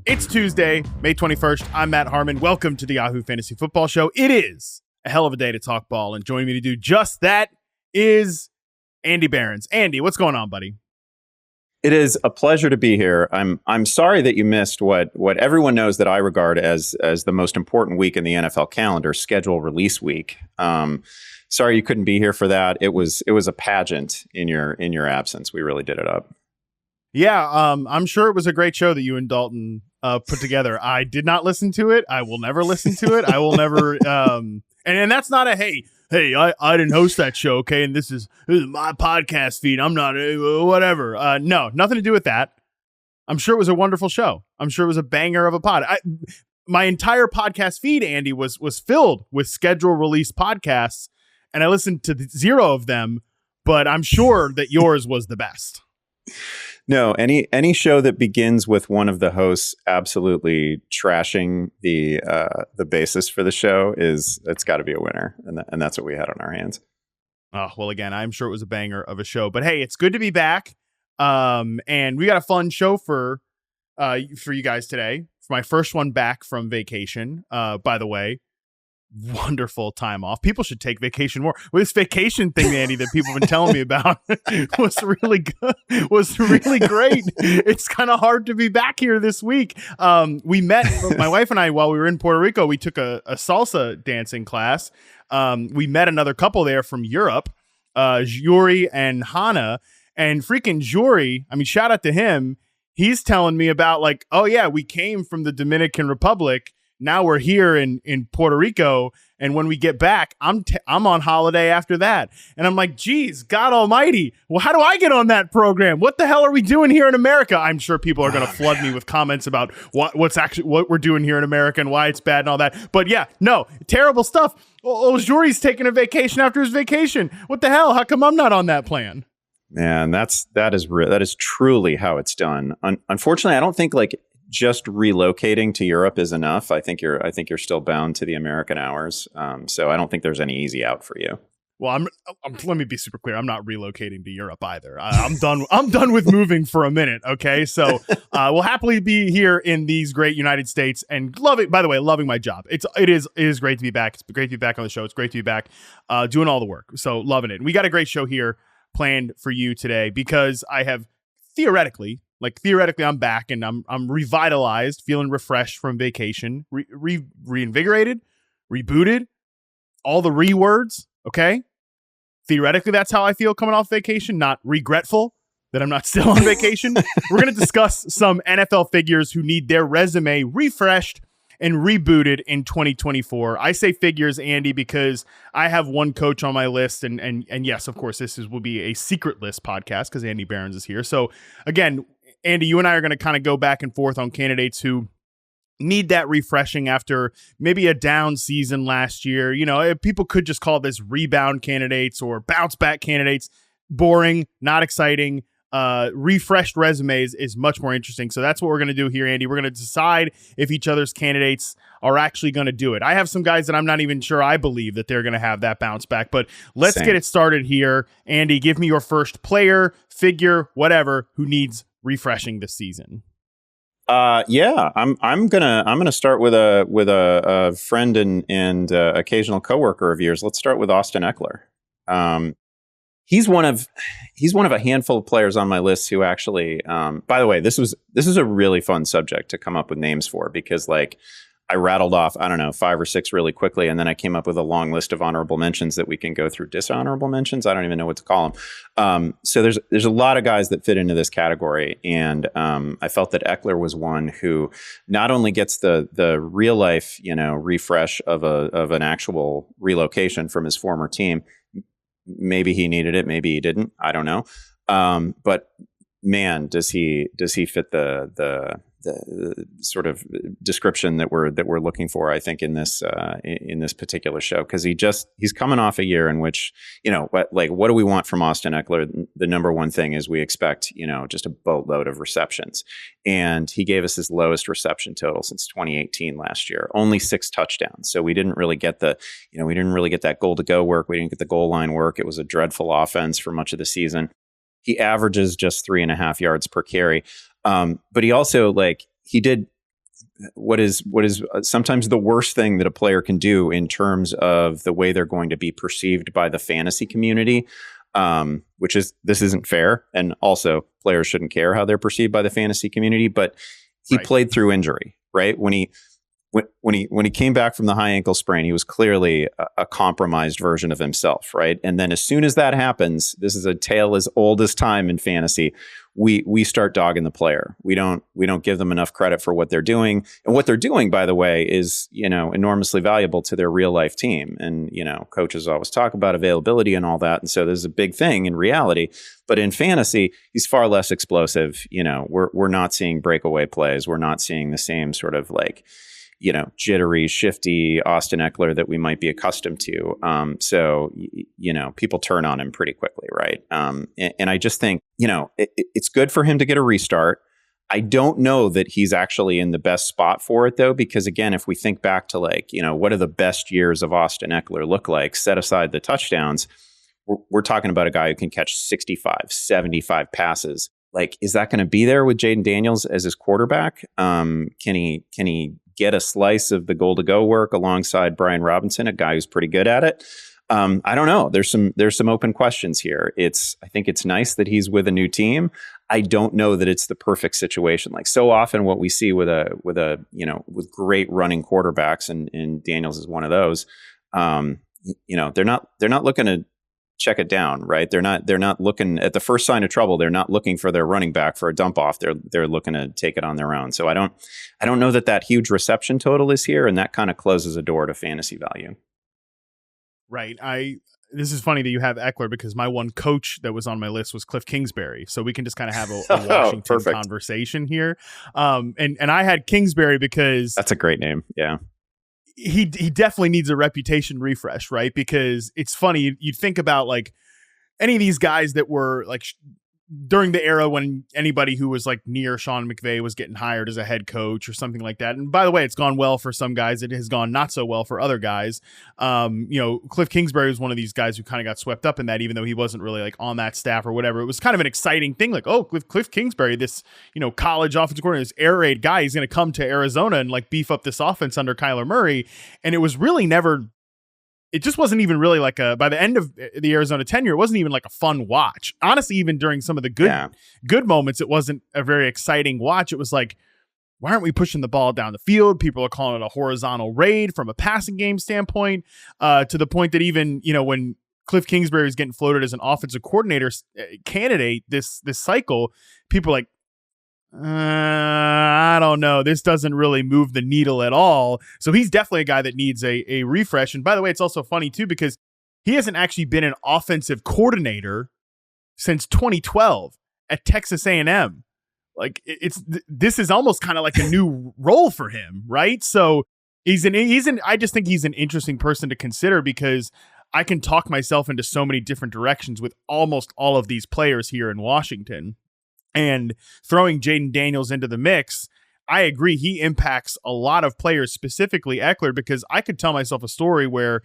It's Tuesday, May 21st. I'm Matt Harmon. Welcome to the Yahoo Fantasy Football Show. It is a hell of a day to talk ball, and joining me to do just that is Andy Behrens. Andy, what's going on, buddy? It is a pleasure to be here. I'm sorry that you missed what everyone knows that I regard as the most important week in the NFL calendar, schedule release week. Sorry you couldn't be here for that. It was a pageant in your absence. We really did it up. Yeah, I'm sure it was a great show that you and Dalton put together. I did not listen to it. I will never listen to it. I will never. And that's not a hey, I didn't host that show, okay? And this is my podcast feed. I'm not whatever. No, nothing to do with that. I'm sure it was a wonderful show. I'm sure it was a banger of a pod. My entire podcast feed, Andy, was filled with schedule release podcasts, and I listened to zero of them. But I'm sure that yours was the best. No, any show that begins with one of the hosts absolutely trashing the basis for the show it's got to be a winner, and that's what we had on our hands. Oh, well, again, I'm sure it was a banger of a show, but hey, it's good to be back. And we got a fun show for you guys today. It's my first one back from vacation. By the way, wonderful time off. People should take vacation more. Well, this vacation thing, Andy, that people have been telling me about was really good. Was really great. It's kind of hard to be back here this week. We met, my wife and I, while we were in Puerto Rico. We took a salsa dancing class. We met another couple there from Europe, Yuri and Hannah, and freaking Yuri. I mean, shout out to him. He's telling me about like, oh yeah, we came from the Dominican Republic. Now we're here in Puerto Rico, and when we get back, I'm on holiday after that. And I'm like, geez, God almighty, well, how do I get on that program? What the hell are we doing here in America? I'm sure people are going to flood me with comments about what we're doing here in America and why it's bad and all that. But yeah, no, terrible stuff. Oh, Yuri's taking a vacation after his vacation. What the hell? How come I'm not on that plan? Man, that is truly how it's done. Unfortunately, I don't think like just relocating to Europe is enough. I think you're still bound to the American hours. So I don't think there's any easy out for you. Well, let me be super clear. I'm not relocating to Europe either. I'm done. I'm done with moving for a minute. Okay. So we'll happily be here in these great United States and loving my job. It is great to be back. It's great to be back on the show. It's great to be back doing all the work. So loving it. And we got a great show here planned for you today because I have theoretically, I'm back and I'm revitalized, feeling refreshed from vacation, reinvigorated, rebooted, all the words. Okay. Theoretically, that's how I feel coming off vacation, not regretful that I'm not still on vacation. We're going to discuss some NFL figures who need their resume refreshed and rebooted in 2024. I say figures, Andy, because I have one coach on my list. And yes, of course, will be a secret list podcast because Andy Behrens is here. So again, Andy, you and I are going to kind of go back and forth on candidates who need that refreshing after maybe a down season last year. You know, people could just call this rebound candidates or bounce back candidates. Boring, not exciting. Refreshed resumes is much more interesting. So that's what we're going to do here, Andy. We're going to decide if each other's candidates are actually going to do it. I have some guys that I'm not even sure I believe that they're going to have that bounce back, but let's get it started here. Andy, give me your first player, figure, whatever, who needs refreshing this season. Yeah, I'm gonna start with a friend and occasional coworker of yours. Let's start with Austin Ekeler. He's one of a handful of players on my list who actually, by the way, this is a really fun subject to come up with names for because like I rattled off, I don't know, 5 or 6 really quickly. And then I came up with a long list of honorable mentions that we can go through. Dishonorable mentions. I don't even know what to call them. So there's a lot of guys that fit into this category. And I felt that Ekeler was one who not only gets the real life, refresh of an actual relocation from his former team. Maybe he needed it. Maybe he didn't. I don't know. But man, does he fit the sort of description that we're looking for, I think, in this particular show, because he's coming off a year in which, what do we want from Austin Ekeler? The number one thing is we expect, just a boatload of receptions, and he gave us his lowest reception total since 2018 last year, only 6 touchdowns. So we didn't really get we didn't really get that goal to go work. We didn't get the goal line work. It was a dreadful offense for much of the season. He averages just 3.5 yards per carry. But he also he did what is sometimes the worst thing that a player can do in terms of the way they're going to be perceived by the fantasy community, which is, this isn't fair. And also players shouldn't care how they're perceived by the fantasy community, but he played through injury, right? When he came back from the high ankle sprain, he was clearly a compromised version of himself, right? And then as soon as that happens, this is a tale as old as time in fantasy. We start dogging the player. We don't give them enough credit for what they're doing. And what they're doing, by the way, is, enormously valuable to their real life team. And, coaches always talk about availability and all that. And so there's a big thing in reality, but in fantasy, he's far less explosive. We're not seeing breakaway plays. We're not seeing the same sort of jittery, shifty Austin Ekeler that we might be accustomed to. So people turn on him pretty quickly, right? And I just think, it's good for him to get a restart. I don't know that he's actually in the best spot for it, though, because again, if we think back to what do the best years of Austin Ekeler look like, set aside the touchdowns, we're talking about a guy who can catch 65, 75 passes. Is that going to be there with Jaden Daniels as his quarterback? Can he get a slice of the goal to go work alongside Brian Robinson, a guy who's pretty good at it? I don't know. There's some open questions here. I think it's nice that he's with a new team. I don't know that it's the perfect situation. So often what we see with great running quarterbacks, and Daniels is one of those, they're not looking to check it down, right? They're not looking at the first sign of trouble. They're not looking for their running back for a dump off. They're looking to take it on their own. So I don't know that huge reception total is here, and that kind of closes a door to fantasy value. Right. This is funny that you have Ekeler, because my one coach that was on my list was Kliff Kingsbury. So we can just kind of have a Washington conversation here. And I had Kingsbury because that's a great name. Yeah. He definitely needs a reputation refresh, right? Because it's funny, you'd think about any of these guys that were during the era when anybody who was near Sean McVay was getting hired as a head coach or something like that. And by the way, it's gone well for some guys. It has gone not so well for other guys. Kliff Kingsbury was one of these guys who kind of got swept up in that, even though he wasn't really on that staff or whatever. It was kind of an exciting thing. Kliff Kingsbury, this, college offensive coordinator, this air raid guy, he's going to come to Arizona and beef up this offense under Kyler Murray. And it was really never, it just wasn't even really by the end of the Arizona tenure, it wasn't even a fun watch. Honestly, even during some of the good moments, it wasn't a very exciting watch. It was why aren't we pushing the ball down the field? People are calling it a horizontal raid from a passing game standpoint, to the point that even, when Kliff Kingsbury was getting floated as an offensive coordinator candidate this cycle, people are I don't know. This doesn't really move the needle at all. So he's definitely a guy that needs a refresh. And by the way, it's also funny too, because he hasn't actually been an offensive coordinator since 2012 at Texas A&M. This is almost kind of a new role for him, right? So I just think he's an interesting person to consider, because I can talk myself into so many different directions with almost all of these players here in Washington. And throwing Jaden Daniels into the mix, I agree, he impacts a lot of players, specifically Ekeler, because I could tell myself a story where,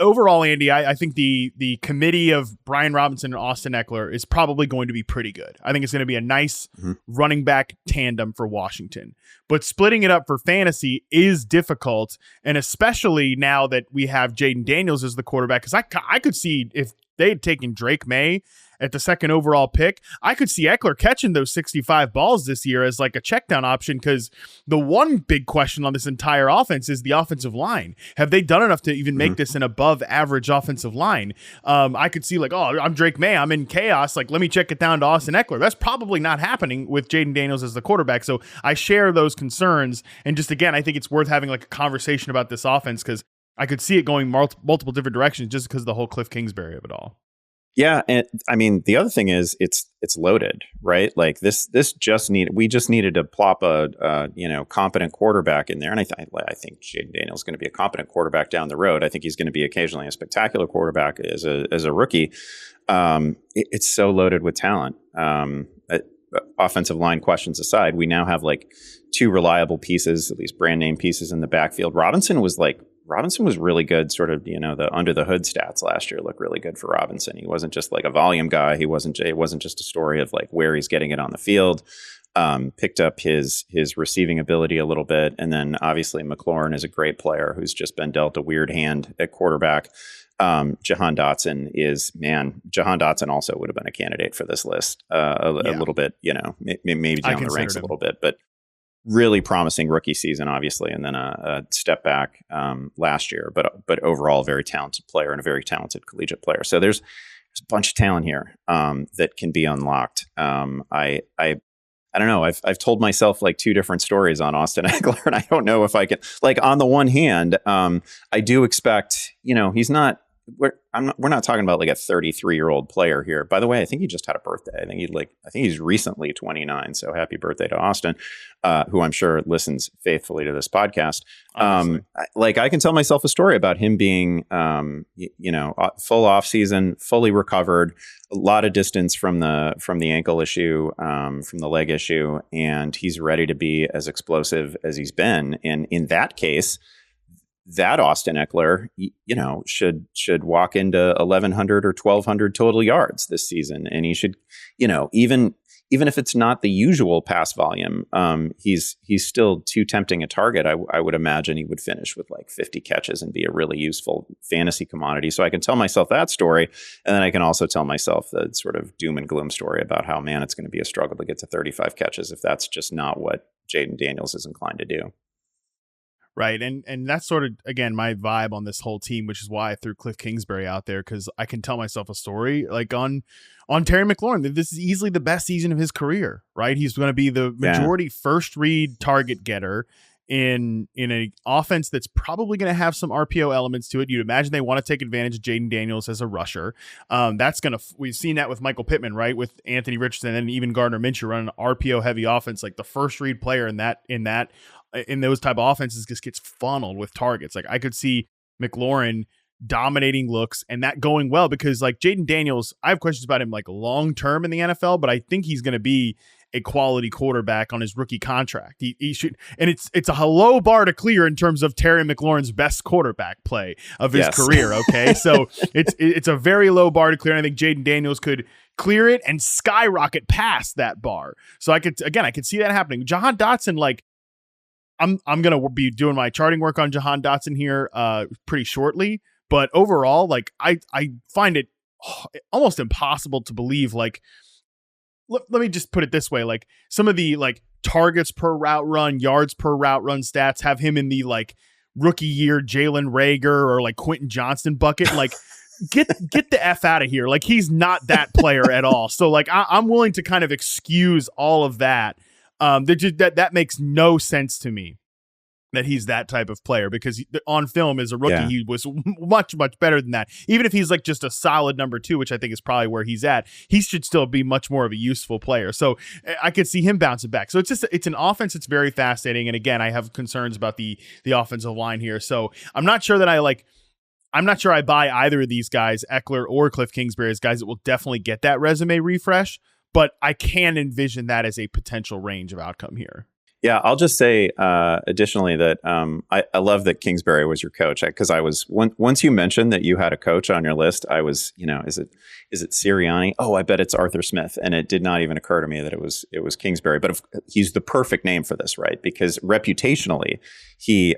overall, Andy, I think the committee of Brian Robinson and Austin Ekeler is probably going to be pretty good. I think it's going to be a nice running back tandem for Washington. But splitting it up for fantasy is difficult, and especially now that we have Jaden Daniels as the quarterback, because I could see if they had taken Drake May at the second overall pick, I could see Ekeler catching those 65 balls this year as a check down option, because the one big question on this entire offense is the offensive line. Have they done enough to even make this an above average offensive line? I could see I'm Drake May, I'm in chaos. Let me check it down to Austin Ekeler. That's probably not happening with Jaden Daniels as the quarterback. So I share those concerns. And just again, I think it's worth having a conversation about this offense, because I could see it going multiple different directions just because of the whole Kliff Kingsbury of it all. Yeah, and I mean the other thing is it's loaded, right? We just needed to plop a competent quarterback in there, and I think Jaden Daniels is going to be a competent quarterback down the road. I think he's going to be occasionally a spectacular quarterback as a rookie. It's so loaded with talent. Offensive line questions aside, we now have two reliable pieces, at least brand name pieces in the backfield. Robinson was really good, sort of, the under the hood stats last year look really good for Robinson. He wasn't just a volume guy. It wasn't just a story of where he's getting it on the field. picked up his receiving ability a little bit. And then obviously McLaurin is a great player who's just been dealt a weird hand at quarterback. Jahan Dotson also would have been a candidate for this list a little bit, maybe down the ranks a little bit, but really promising rookie season, obviously. And then a step back last year, but overall a very talented player and a very talented collegiate player. So there's a bunch of talent here that can be unlocked. I don't know. I've told myself like two different stories on Austin Ekeler, and I don't know if I can. Like on the one hand, I do expect, he's not. We're not talking about like a 33-year-old player here. By the way, I think he just had a birthday. I think he's recently 29. So happy birthday to Austin, who I'm sure listens faithfully to this podcast. I can tell myself a story about him being, full off season, fully recovered, a lot of distance from the ankle issue, from the leg issue, and he's ready to be as explosive as he's been. And in that case, that Austin Ekeler, should walk into 1,100 or 1,200 total yards this season, and he should, even if it's not the usual pass volume, he's still too tempting a target. I would imagine he would finish with like 50 catches and be a really useful fantasy commodity. So I can tell myself that story, and then I can also tell myself the sort of doom and gloom story about how, man, it's going to be a struggle to get to 35 catches if that's just not what Jaden Daniels is inclined to do. Right. And that's sort of, again, my vibe on this whole team, which is why I threw Kliff Kingsbury out there, because I can tell myself a story like on Terry McLaurin that this is easily the best season of his career. Right. He's going to be the majority first read target getter in an offense that's probably going to have some RPO elements to it. You'd imagine they want to take advantage of Jaden Daniels as a rusher. We've seen that with Michael Pittman, right? With Anthony Richardson and even Gardner Minshew running an RPO heavy offense. Like the first read player in those type of offenses just gets funneled with targets. Like I could see McLaurin dominating looks and that going well, because like Jaden Daniels, I have questions about him like long term in the NFL, but I think he's going to be a quality quarterback on his rookie contract. He should, and it's a low bar to clear in terms of Terry McLaurin's best quarterback play of his career. Okay, so it's a very low bar to clear. And I think Jaden Daniels could clear it and skyrocket past that bar. So I could see that happening. Jahan Dotson, like, I'm going to be doing my charting work on Jahan Dotson here pretty shortly. But overall, like I find it almost impossible to believe, like, let me just put it this way. Like some of the like targets per route run, yards per route run stats have him in the like rookie year Jalen Reagor or like Quentin Johnston bucket. Like get the F out of here. Like he's not that player at all. So like I'm willing to kind of excuse all of that. That makes no sense to me that he's that type of player, because on film as a rookie, he was much, much better than that. Even if he's like just a solid number 2, which I think is probably where he's at, he should still be much more of a useful player. So I could see him bouncing back. So it's an offense that's very fascinating. And again, I have concerns about the offensive line here. So I'm not sure I buy either of these guys, Ekeler or Kliff Kingsbury, as guys that will definitely get that resume refresh, but I can envision that as a potential range of outcome here. Yeah, I'll just say additionally that I love that Kingsbury was your coach, because I was once you mentioned that you had a coach on your list, I was, is it Sirianni? Oh, I bet it's Arthur Smith, and it did not even occur to me that it was Kingsbury. But he's the perfect name for this, right? Because reputationally, he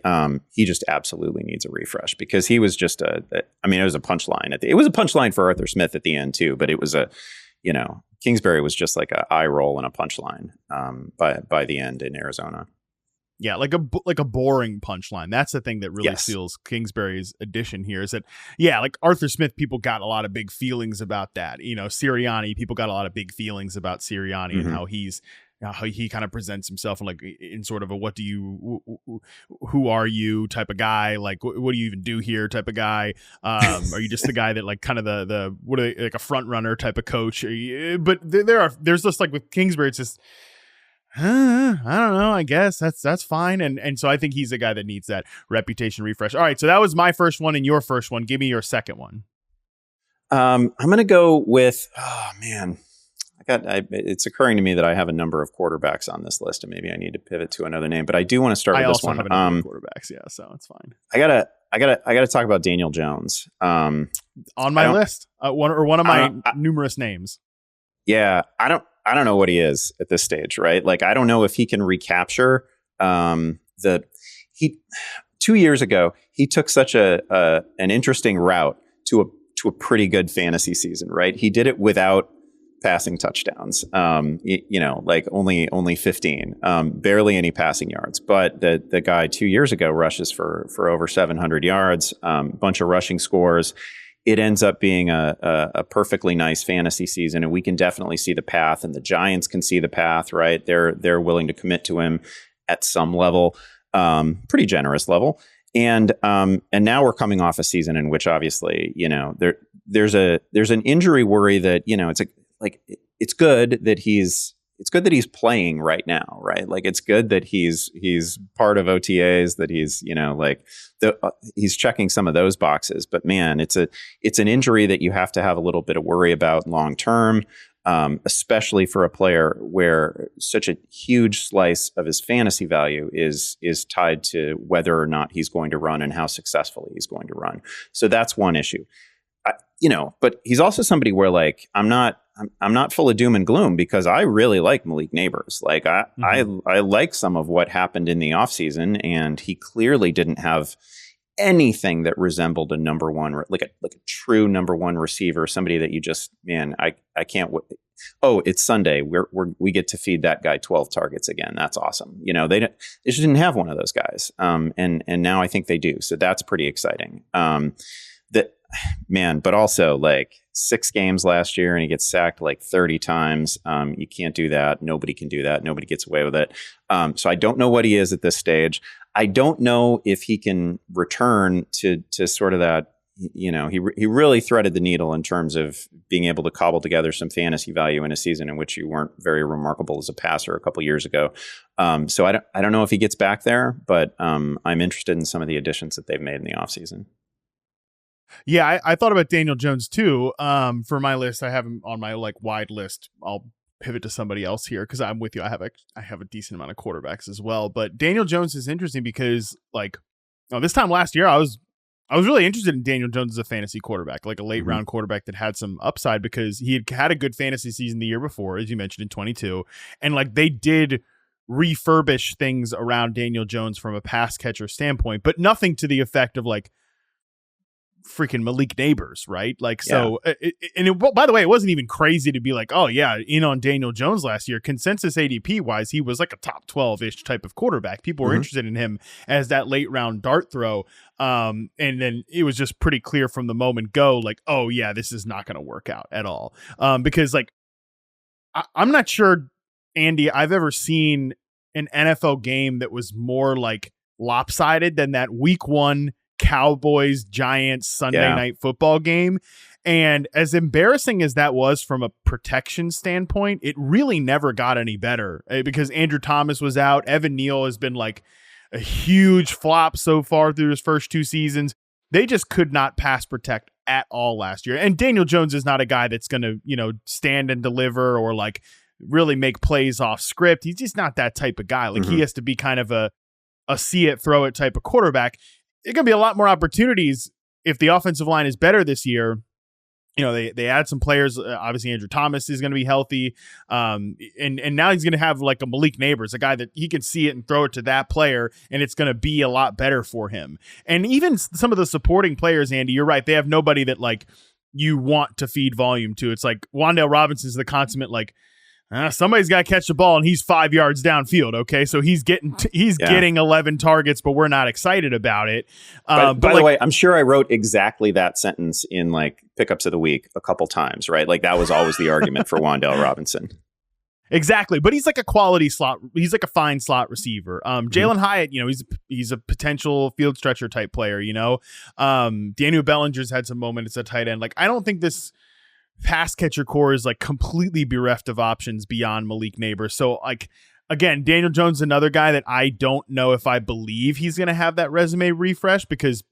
just absolutely needs a refresh, because he was just it was a punchline. It was a punchline for Arthur Smith at the end too, but it was Kingsbury was just like an eye roll and a punchline by the end in Arizona. Yeah, like a boring punchline. That's the thing that really seals Kingsbury's addition here, is that, like Arthur Smith, people got a lot of big feelings about that. Sirianni, people got a lot of big feelings about Sirianni and how he kind of presents himself in sort of a who are you type of guy, like what do you even do here type of guy, are you just the guy that like kind of the what are they, like a front runner type of coach? But there's just like with Kingsbury, it's just I don't know, I guess that's fine, and so I think he's the guy that needs that reputation refresh. All right, so that was my first one and your first one. Give me your second one. I'm gonna go with it's occurring to me that I have a number of quarterbacks on this list, and maybe I need to pivot to another name. But I do want to start with this one. I also have a number of quarterbacks, so it's fine. I gotta talk about Daniel Jones. On my list, one of my numerous names. Yeah, I I don't know what he is at this stage, right? Like, I don't know if he can recapture he 2 years ago, he took such an interesting route to a pretty good fantasy season, right? He did it without passing touchdowns, like only 15, barely any passing yards. But the guy 2 years ago rushes for over 700 yards, bunch of rushing scores. It ends up being a perfectly nice fantasy season, and we can definitely see the path, and the Giants can see the path, right? They're willing to commit to him at some level, pretty generous level. And now we're coming off a season in which obviously, there's an injury worry that, it's good that he's playing right now, right? Like, it's good that he's part of OTAs, that he's checking some of those boxes. But man, it's an injury that you have to have a little bit of worry about long term, especially for a player where such a huge slice of his fantasy value is tied to whether or not he's going to run and how successfully he's going to run. So that's one issue. But he's also somebody where, like, I'm not full of doom and gloom, because I really like Malik Neighbors. Like, I like some of what happened in the offseason, and he clearly didn't have anything that resembled a number one, like a true number one receiver, somebody that you just, man, I can't wait. Oh, it's Sunday. We get to feed that guy 12 targets again. That's awesome. They just didn't have one of those guys. And now I think they do. So that's pretty exciting. But also, like, 6 games last year and he gets sacked like 30 times. You can't do that. Nobody can do that. Nobody gets away with it. So I don't know what he is at this stage. I don't know if he can return to sort of that, he really threaded the needle in terms of being able to cobble together some fantasy value in a season in which you weren't very remarkable as a passer a couple years ago. So I don't know if he gets back there, but I'm interested in some of the additions that they've made in the offseason. Yeah, I thought about Daniel Jones too. For my list, I have him on my wide list. I'll pivot to somebody else here because I'm with you. I have a decent amount of quarterbacks as well, but Daniel Jones is interesting because this time last year I was really interested in Daniel Jones as a fantasy quarterback, like a late round quarterback that had some upside, because he had a good fantasy season the year before, as you mentioned, in 22, and they did refurbish things around Daniel Jones from a pass catcher standpoint, but nothing to the effect of freaking Malik Neighbors, right? By the way, it wasn't even crazy to be like, oh yeah, in on Daniel Jones last year. Consensus ADP wise, he was like a top 12-ish type of quarterback. People were interested in him as that late round dart throw. And then it was just pretty clear from the moment go, oh yeah, this is not going to work out at all. Because I'm not sure, Andy, I've ever seen an NFL game that was more lopsided than that week 1 Cowboys Giants Sunday night football game. And as embarrassing as that was from a protection standpoint, it really never got any better because Andrew Thomas was out. Evan Neal has been a huge flop so far through his first 2 seasons. They just could not pass protect at all last year. And Daniel Jones is not a guy that's going to, stand and deliver or really make plays off script. He's just not that type of guy. He has to be kind of a see it, throw it type of quarterback. It's going to be a lot more opportunities if the offensive line is better this year. They add some players. Obviously, Andrew Thomas is going to be healthy. And now he's going to have a Malik Neighbors, a guy that he can see it and throw it to that player, and it's going to be a lot better for him. And even some of the supporting players, Andy, you're right. They have nobody that you want to feed volume to. It's Wan'Dale Robinson's the consummate somebody's got to catch the ball, and he's 5 yards downfield. Okay, so he's getting 11 targets, but we're not excited about it. By the way, I'm sure I wrote exactly that sentence in pickups of the week a couple times, right? That was always the argument for Wan'Dale Robinson. Exactly, but he's a quality slot. He's a fine slot receiver. Jalen Hyatt, he's a potential field stretcher type player. Daniel Bellinger's had some moments at tight end. I don't think this pass catcher core is completely bereft of options beyond Malik Neighbors. So again, Daniel Jones is another guy that I don't know if I believe he's going to have that resume refresh, because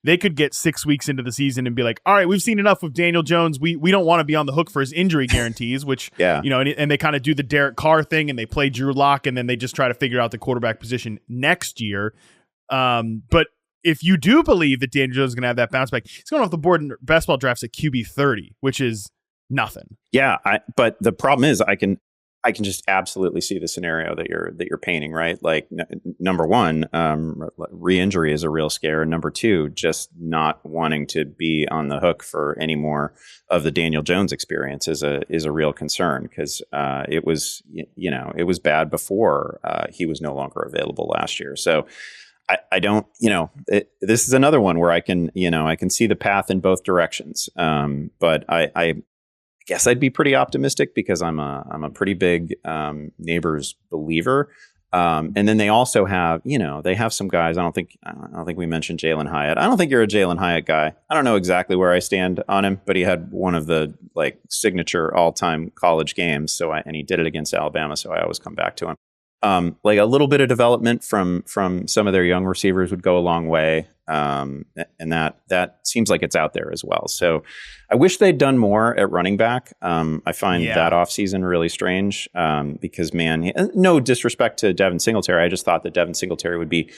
they could get 6 weeks into the season and be all right, we've seen enough of Daniel Jones. We don't want to be on the hook for his injury guarantees, which, and they kind of do the Derek Carr thing and they play Drew Lock and then they just try to figure out the quarterback position next year. But if you do believe that Daniel Jones is going to have that bounce back, he's going off the board in best ball drafts at QB 30, which is nothing. Yeah, but the problem is I can I can just absolutely see the scenario that you're painting, right? Like number one, re-injury is a real scare. And number two, just not wanting to be on the hook for any more of the Daniel Jones experience is a real concern, because it was bad before he was no longer available last year. So I don't, this is another one where I can see the path in both directions. But I guess I'd be pretty optimistic because I'm a pretty big Neighbors believer. And then they also have, they have some guys. I don't think we mentioned Jalen Hyatt. I don't think you're a Jalen Hyatt guy. I don't know exactly where I stand on him, but he had one of the signature all-time college games. And he did it against Alabama. So I always come back to him. A little bit of development from some of their young receivers would go a long way. And that seems like it's out there as well. So I wish they'd done more at running back. I find that offseason really strange because, man, no disrespect to Devin Singletary. I just thought that Devin Singletary would be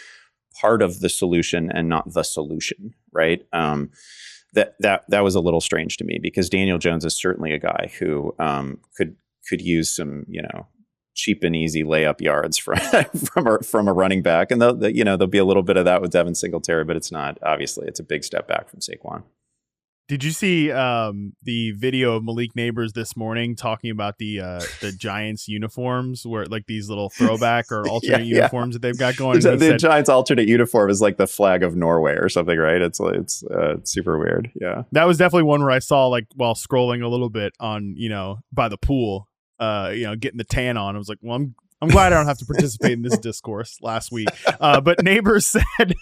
part of the solution and not the solution, right? That was a little strange to me because Daniel Jones is certainly a guy who could use some, cheap and easy layup yards from a running back. And there'll be a little bit of that with Devin Singletary, but it's not, obviously it's a big step back from Saquon. Did you see the video of Malik Neighbors this morning talking about the Giants uniforms, where these little throwback or alternate uniforms that they've got going? The Giants alternate uniform is like the flag of Norway or something, right? It's super weird. Yeah, that was definitely one where I saw while scrolling a little bit on by the pool. Getting the tan on. I was like, well, I'm glad I don't have to participate in this discourse last week. But Neighbors said,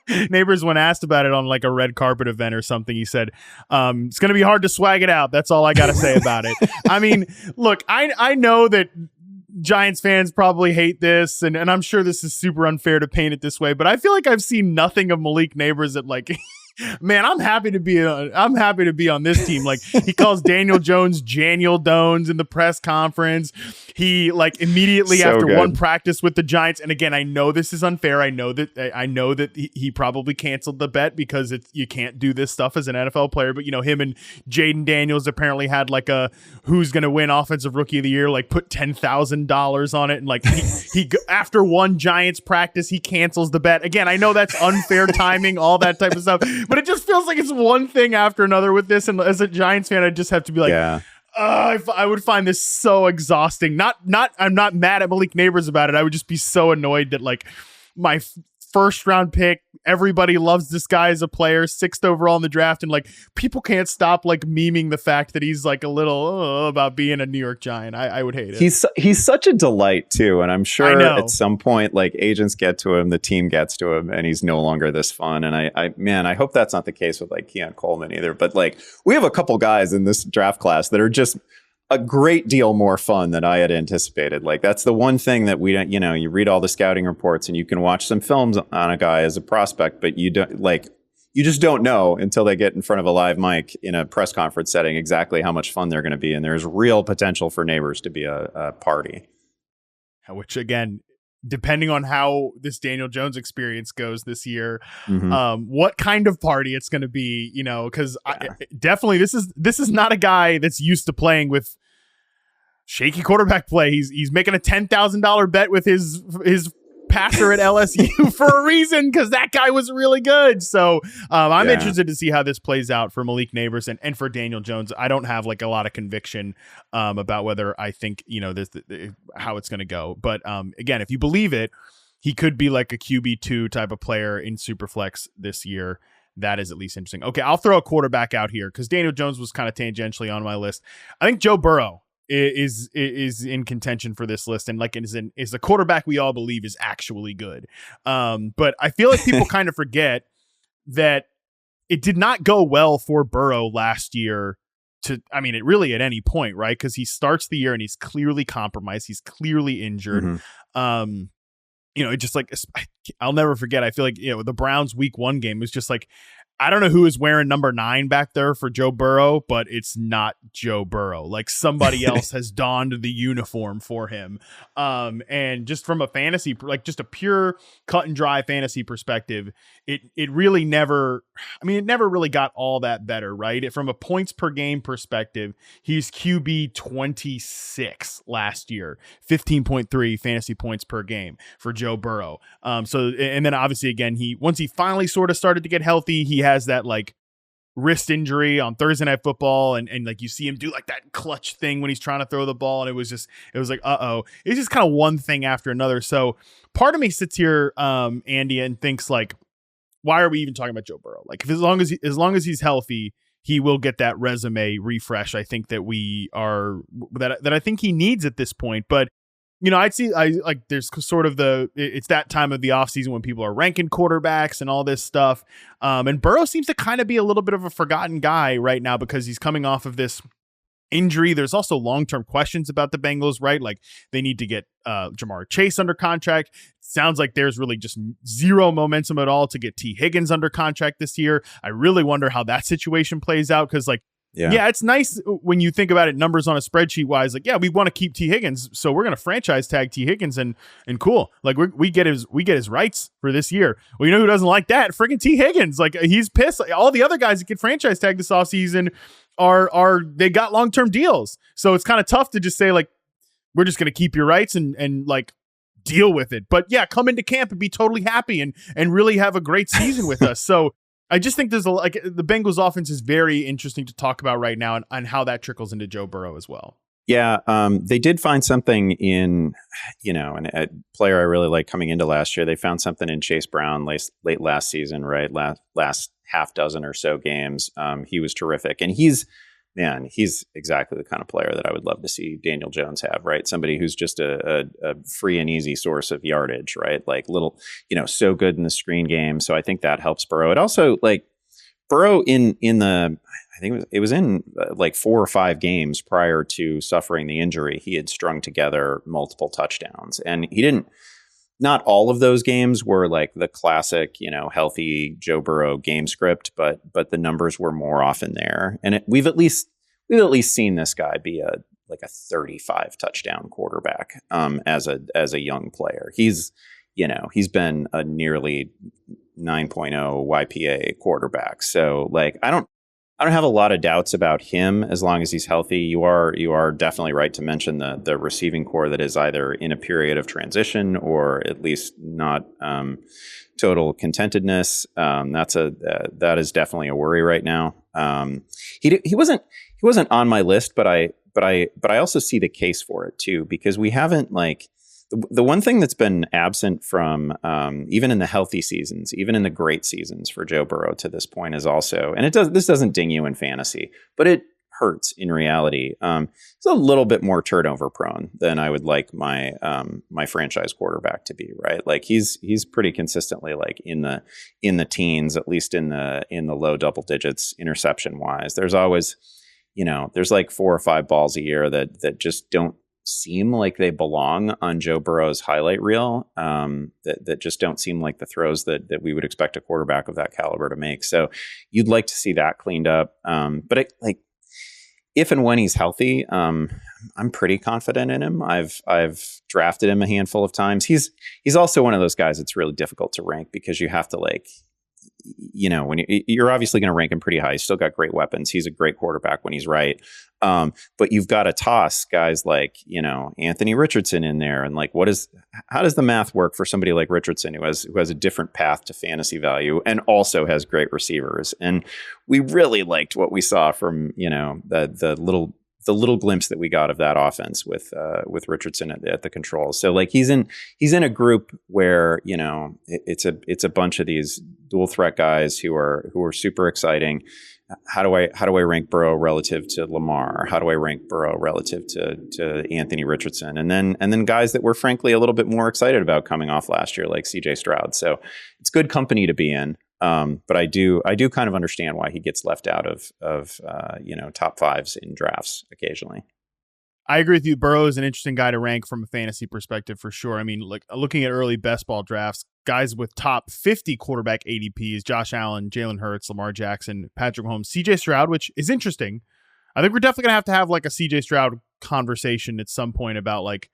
when asked about it on a red carpet event or something, he said, it's going to be hard to swag it out. That's all I got to say about it. I mean, look, I know that Giants fans probably hate this, and I'm sure this is super unfair to paint it this way, but I feel like I've seen nothing of Malik Neighbors that man, I'm happy to be on this team. He calls Daniel Jones Janiel Dones in the press conference. He immediately so after good. One practice with the Giants. And again, I know this is unfair. I know that he probably canceled the bet because you can't do this stuff as an NFL player. But him and Jaden Daniels apparently had a who's going to win offensive rookie of the year, put $10,000 on it. And he after one Giants practice, he cancels the bet. Again, I know that's unfair timing, all that type of stuff. But it just feels like it's one thing after another with this. And as a Giants fan, I just have to be I would find this so exhausting. I'm not mad at Malik Neighbors about it. I would just be so annoyed that my first round pick, everybody loves this guy as a player, 6th overall in the draft, and people can't stop memeing the fact that he's a little about being a New York Giant. I would hate it. He's such a delight too, and I'm sure at some point agents get to him, the team gets to him, and he's no longer this fun. And I hope that's not the case with Keon Coleman either. But we have a couple guys in this draft class that are just a great deal more fun than I had anticipated. That's the one thing that we don't, you read all the scouting reports and you can watch some films on a guy as a prospect, but you don't you just don't know until they get in front of a live mic in a press conference setting exactly how much fun they're going to be. And there's real potential for Neighbors to be a party. Which again, depending on how this Daniel Jones experience goes this year, what kind of party it's going to be, because definitely this is not a guy that's used to playing with shaky quarterback play. He's making a $10,000 bet with his passer at LSU for a reason, because that guy was really good. So I'm interested to see how this plays out for Malik Neighbors and for Daniel Jones. I don't have a lot of conviction about whether I think how it's going to go. But again, if you believe it, he could be a QB2 type of player in Superflex this year. That is at least interesting. Okay, I'll throw a quarterback out here because Daniel Jones was kind of tangentially on my list. I think Joe Burrow is in contention for this list, and is a quarterback we all believe is actually good. But I feel like people kind of forget that it did not go well for Burrow last year. It really at any point, right? Because he starts the year and he's clearly compromised. He's clearly injured. It just I'll never forget. I feel like the Browns week 1 game was just I don't know who is wearing number 9 back there for Joe Burrow, but it's not Joe Burrow. Like somebody else has donned the uniform for him. And just from a fantasy, like just a pure cut and dry fantasy perspective, it really never, it never really got all that better, right? From a points per game perspective, he's QB 26 last year, 15.3 fantasy points per game for Joe Burrow. And then obviously again, once he finally sort of started to get healthy, he has that like wrist injury on Thursday Night Football, and like you see him do like that clutch thing when he's trying to throw the ball, and it was like it's just kind of one thing after another. So part of me sits here, Andy, and thinks like, why are we even talking about Joe Burrow? Like, if as long as he's healthy, he will get that resume refresh. I think that I think he needs at this point, but. There's sort of it's that time of the offseason when people are ranking quarterbacks and all this stuff. And Burrow seems to kind of be a little bit of a forgotten guy right now because he's coming off of this injury. There's also long-term questions about the Bengals, right? Like they need to get Jamar Chase under contract. Sounds like there's really just zero momentum at all to get T. Higgins under contract this year. I really wonder how that situation plays out because yeah, it's nice when you think about it, numbers on a spreadsheet wise, like, yeah, we want to keep T. Higgins, so we're going to franchise tag T. Higgins and cool. Like we get his rights for this year. Well, you know who doesn't like that? Freaking T. Higgins. Like he's pissed. Like, all the other guys that get franchise tag this offseason they got long-term deals. So it's kind of tough to just say like, we're just going to keep your rights and like deal with it. But yeah, come into camp and be totally happy and really have a great season with us. So I just think there's the Bengals offense is very interesting to talk about right now and how that trickles into Joe Burrow as well. Yeah, they did find something in, a player I really liked coming into last year. They found something in Chase Brown late last season, right? Last half dozen or so games. He was terrific. And he's exactly the kind of player that I would love to see Daniel Jones have, right? Somebody who's just a free and easy source of yardage, right? Like little, so good in the screen game. So I think that helps Burrow. It also like Burrow in the, I think it was in like 4 or 5 games prior to suffering the injury, he had strung together multiple touchdowns, and not all of those games were like the classic, healthy Joe Burrow game script, but the numbers were more often there. And we've at least seen this guy be a 35 touchdown quarterback as a young player. He's been a nearly 9.0 YPA quarterback. So like I don't have a lot of doubts about him as long as he's healthy. You are definitely right to mention the receiving core that is either in a period of transition or at least not total contentedness. That is definitely a worry right now. He wasn't on my list, but I also see the case for it too, because we haven't like the one thing that's been absent from even in the healthy seasons, even in the great seasons for Joe Burrow to this point is also, and this doesn't ding you in fantasy, but it hurts in reality. It's a little bit more turnover prone than I would like my franchise quarterback to be, right? Like he's pretty consistently like in the teens, at least in the low double digits interception wise. There's always, there's like 4 or 5 balls a year that just don't seem like they belong on Joe Burrow's highlight reel, that just don't seem like the throws that we would expect a quarterback of that caliber to make. So you'd like to see that cleaned up. But if and when he's healthy, I'm pretty confident in him. I've drafted him a handful of times. He's also one of those guys that's really difficult to rank because you have to when you're obviously going to rank him pretty high. He's still got great weapons. He's a great quarterback when he's right. But you've got to toss guys like, Anthony Richardson in there. And like, how does the math work for somebody like Richardson who has a different path to fantasy value and also has great receivers? And we really liked what we saw from, the little glimpse that we got of that offense with Richardson at the controls. So like he's in a group where, it's a bunch of these dual threat guys who are super exciting. How do I rank Burrow relative to Lamar? How do I rank Burrow relative to Anthony Richardson? And then guys that we're frankly a little bit more excited about coming off last year, like CJ Stroud. So it's good company to be in. But I do kind of understand why he gets left out of top 5s in drafts occasionally. I agree with you. Burrow is an interesting guy to rank from a fantasy perspective for sure. I mean, like looking at early best ball drafts, guys with top 50 quarterback ADPs, Josh Allen, Jalen Hurts, Lamar Jackson, Patrick Mahomes, CJ Stroud, which is interesting. I think we're definitely going to have like a CJ Stroud conversation at some point about like,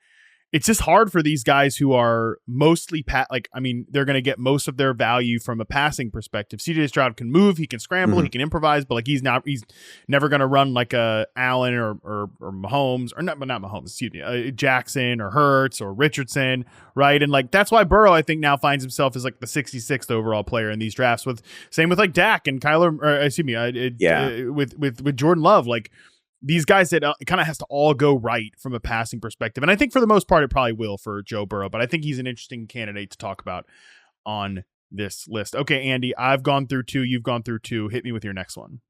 it's just hard for these guys who are mostly they're going to get most of their value from a passing perspective. CJ Stroud can move, he can scramble, he can improvise, but like he's never going to run like a Allen or Mahomes or not Mahomes, excuse me, Jackson or Hurts or Richardson, right? And like that's why Burrow I think now finds himself as like the 66th overall player in these drafts. Same with like Dak and with Jordan Love, like. These guys that it kind of has to all go right from a passing perspective. And I think for the most part, it probably will for Joe Burrow, but I think he's an interesting candidate to talk about on this list. Okay, Andy, I've gone through 2. You've gone through 2. Hit me with your next one.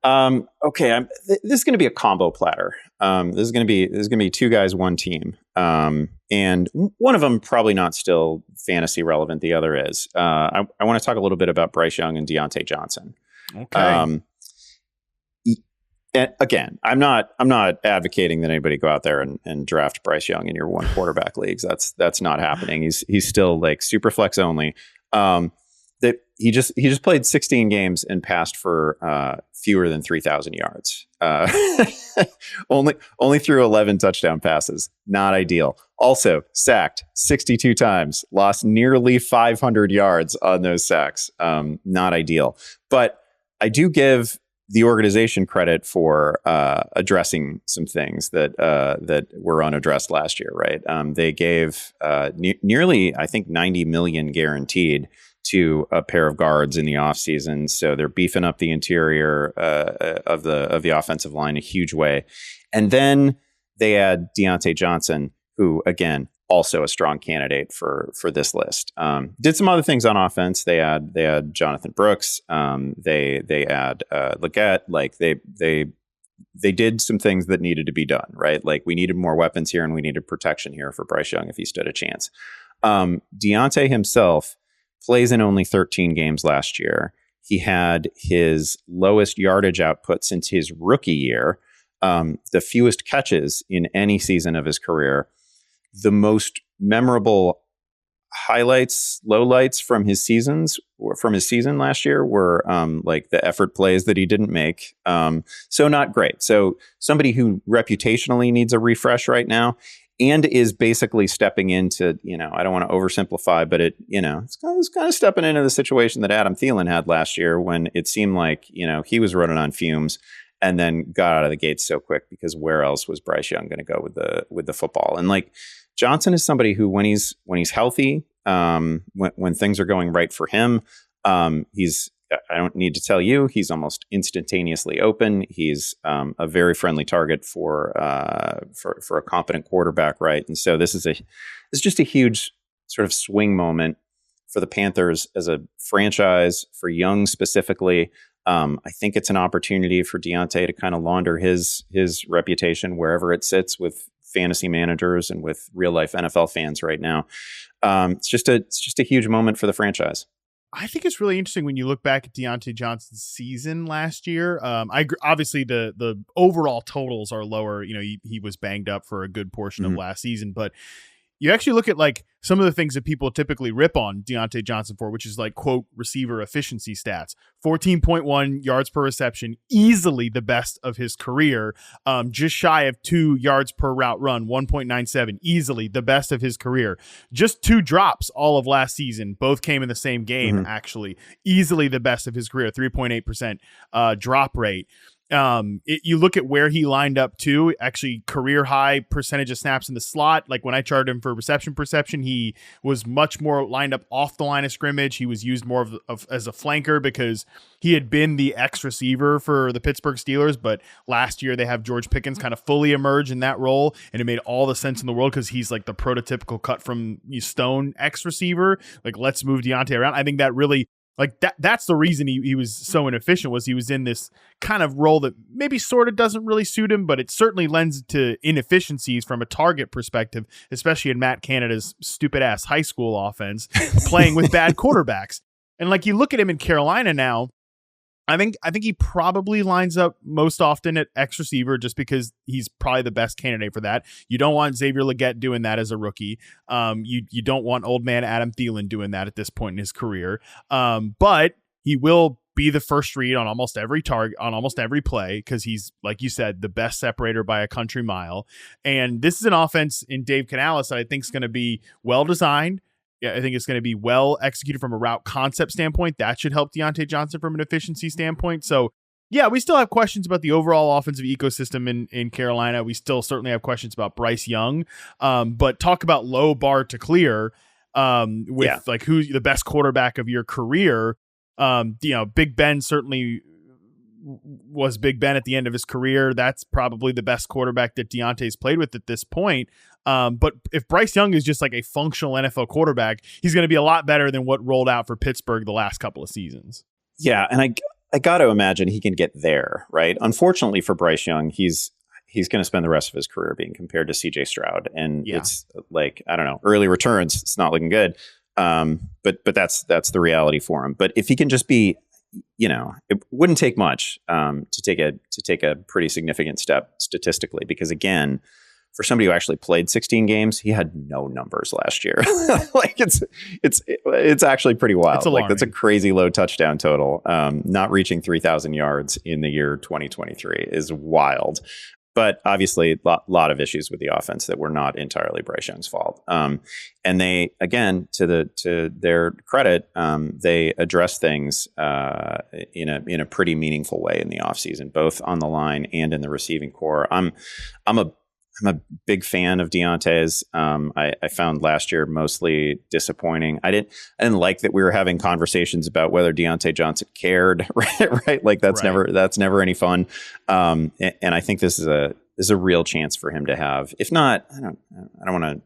Okay. This is going to be a combo platter. This is going to be 2 guys, 1 team. And one of them probably not still fantasy relevant. The other is, I want to talk a little bit about Bryce Young and Diontae Johnson. Okay. And again, I'm not advocating that anybody go out there and draft Bryce Young in your 1 quarterback leagues. That's not happening. He's still like super flex only. That he just played 16 games and passed for fewer than 3,000 yards. Only threw 11 touchdown passes. Not ideal. Also sacked 62 times. Lost nearly 500 yards on those sacks. Not ideal. But I do give the organization credit for addressing some things that were unaddressed last year, right? They gave nearly, I think, $90 million guaranteed to a pair of guards in the offseason. So they're beefing up the interior of the offensive line a huge way. And then they add Diontae Johnson, who, again, also a strong candidate for this list. Did some other things on offense. They had Jonathan Brooks. They add Leggett. Like they did some things that needed to be done, right? Like we needed more weapons here and we needed protection here for Bryce Young if he stood a chance. Diontae himself plays in only 13 games last year. He had his lowest yardage output since his rookie year, the fewest catches in any season of his career. The most memorable highlights, lowlights from his season last year were like the effort plays that he didn't make. So not great. So somebody who reputationally needs a refresh right now and is basically stepping into, I don't want to oversimplify, but it's kind of stepping into the situation that Adam Thielen had last year when it seemed like, he was running on fumes and then got out of the gates so quick because where else was Bryce Young going to go with the football? And like, Johnson is somebody who, when he's healthy, when things are going right for him, I don't need to tell you, he's almost instantaneously open. He's a very friendly target for a competent quarterback, right? And so this is just a huge sort of swing moment for the Panthers as a franchise, for Young specifically. I think it's an opportunity for Diontae to kind of launder his reputation wherever it sits with fantasy managers and with real life NFL fans right now. It's just a huge moment for the franchise. I think it's really interesting when you look back at Diontae Johnson's season last year. Obviously the overall totals are lower. He was banged up for a good portion of last season, but you actually look at like some of the things that people typically rip on Diontae Johnson for, which is like quote receiver efficiency stats, 14.1 yards per reception, easily the best of his career, just shy of 2 yards per route run, 1.97, easily the best of his career, just 2 drops all of last season. Both came in the same game, actually, easily the best of his career, 3.8% drop rate. You look at where he lined up to, actually career high percentage of snaps in the slot. Like when I charted him for reception perception, he was much more lined up off the line of scrimmage. He was used more as a flanker because he had been the X receiver for the Pittsburgh Steelers. But last year they have George Pickens kind of fully emerge in that role. And it made all the sense in the world because he's like the prototypical cut from stone X receiver. Like let's move Diontae around. I think that really, like that's the reason he was so inefficient, was he was in this kind of role that maybe sort of doesn't really suit him, but it certainly lends to inefficiencies from a target perspective, especially in Matt Canada's stupid ass high school offense, playing with bad quarterbacks. And like you look at him in Carolina now, I think he probably lines up most often at X receiver just because he's probably the best candidate for that. You don't want Xavier Legette doing that as a rookie. You don't want old man Adam Thielen doing that at this point in his career. But he will be the first read on almost every target, on almost every play, because he's, like you said, the best separator by a country mile. And this is an offense in Dave Canales that I think is going to be well designed. Yeah, I think it's going to be well executed from a route concept standpoint. That should help Diontae Johnson from an efficiency standpoint. So, yeah, we still have questions about the overall offensive ecosystem in Carolina. We still certainly have questions about Bryce Young. But talk about low bar to clear with like who's the best quarterback of your career. Big Ben certainly was Big Ben at the end of his career. That's probably the best quarterback that Diontae's played with at this point. But if Bryce Young is just like a functional NFL quarterback, he's going to be a lot better than what rolled out for Pittsburgh the last couple of seasons. Yeah, and I got to imagine he can get there, right? Unfortunately for Bryce Young, he's going to spend the rest of his career being compared to CJ Stroud, and it's like, I don't know, early returns, it's not looking good. But that's the reality for him. But if he can just be, it wouldn't take much to take a pretty significant step statistically, because again, for somebody who actually played 16 games, he had no numbers last year. Like it's actually pretty wild. Like that's a crazy low touchdown total. Not reaching 3,000 yards in the year 2023 is wild. But obviously, a lot of issues with the offense that were not entirely Bryce Young's fault. And they, again, to their credit, they address things in a pretty meaningful way in the offseason, both on the line and in the receiving core. I'm a big fan of Diontae's. I found last year mostly disappointing. I didn't like that we were having conversations about whether Diontae Johnson cared, right? Like that's never any fun. And I think this is a real chance for him to have. If not, I don't want to.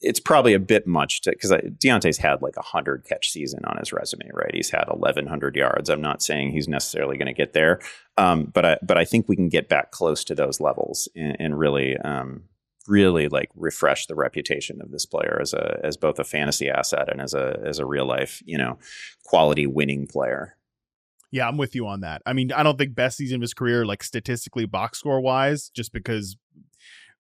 It's probably a bit much because Diontae's had like 100 catch season on his resume, right? He's had 1,100 yards. I'm not saying he's necessarily going to get there, but I think we can get back close to those levels and really like refresh the reputation of this player as both a fantasy asset and as a real life, quality winning player. Yeah, I'm with you on that. I mean, I don't think best season of his career, like statistically box score wise, just because.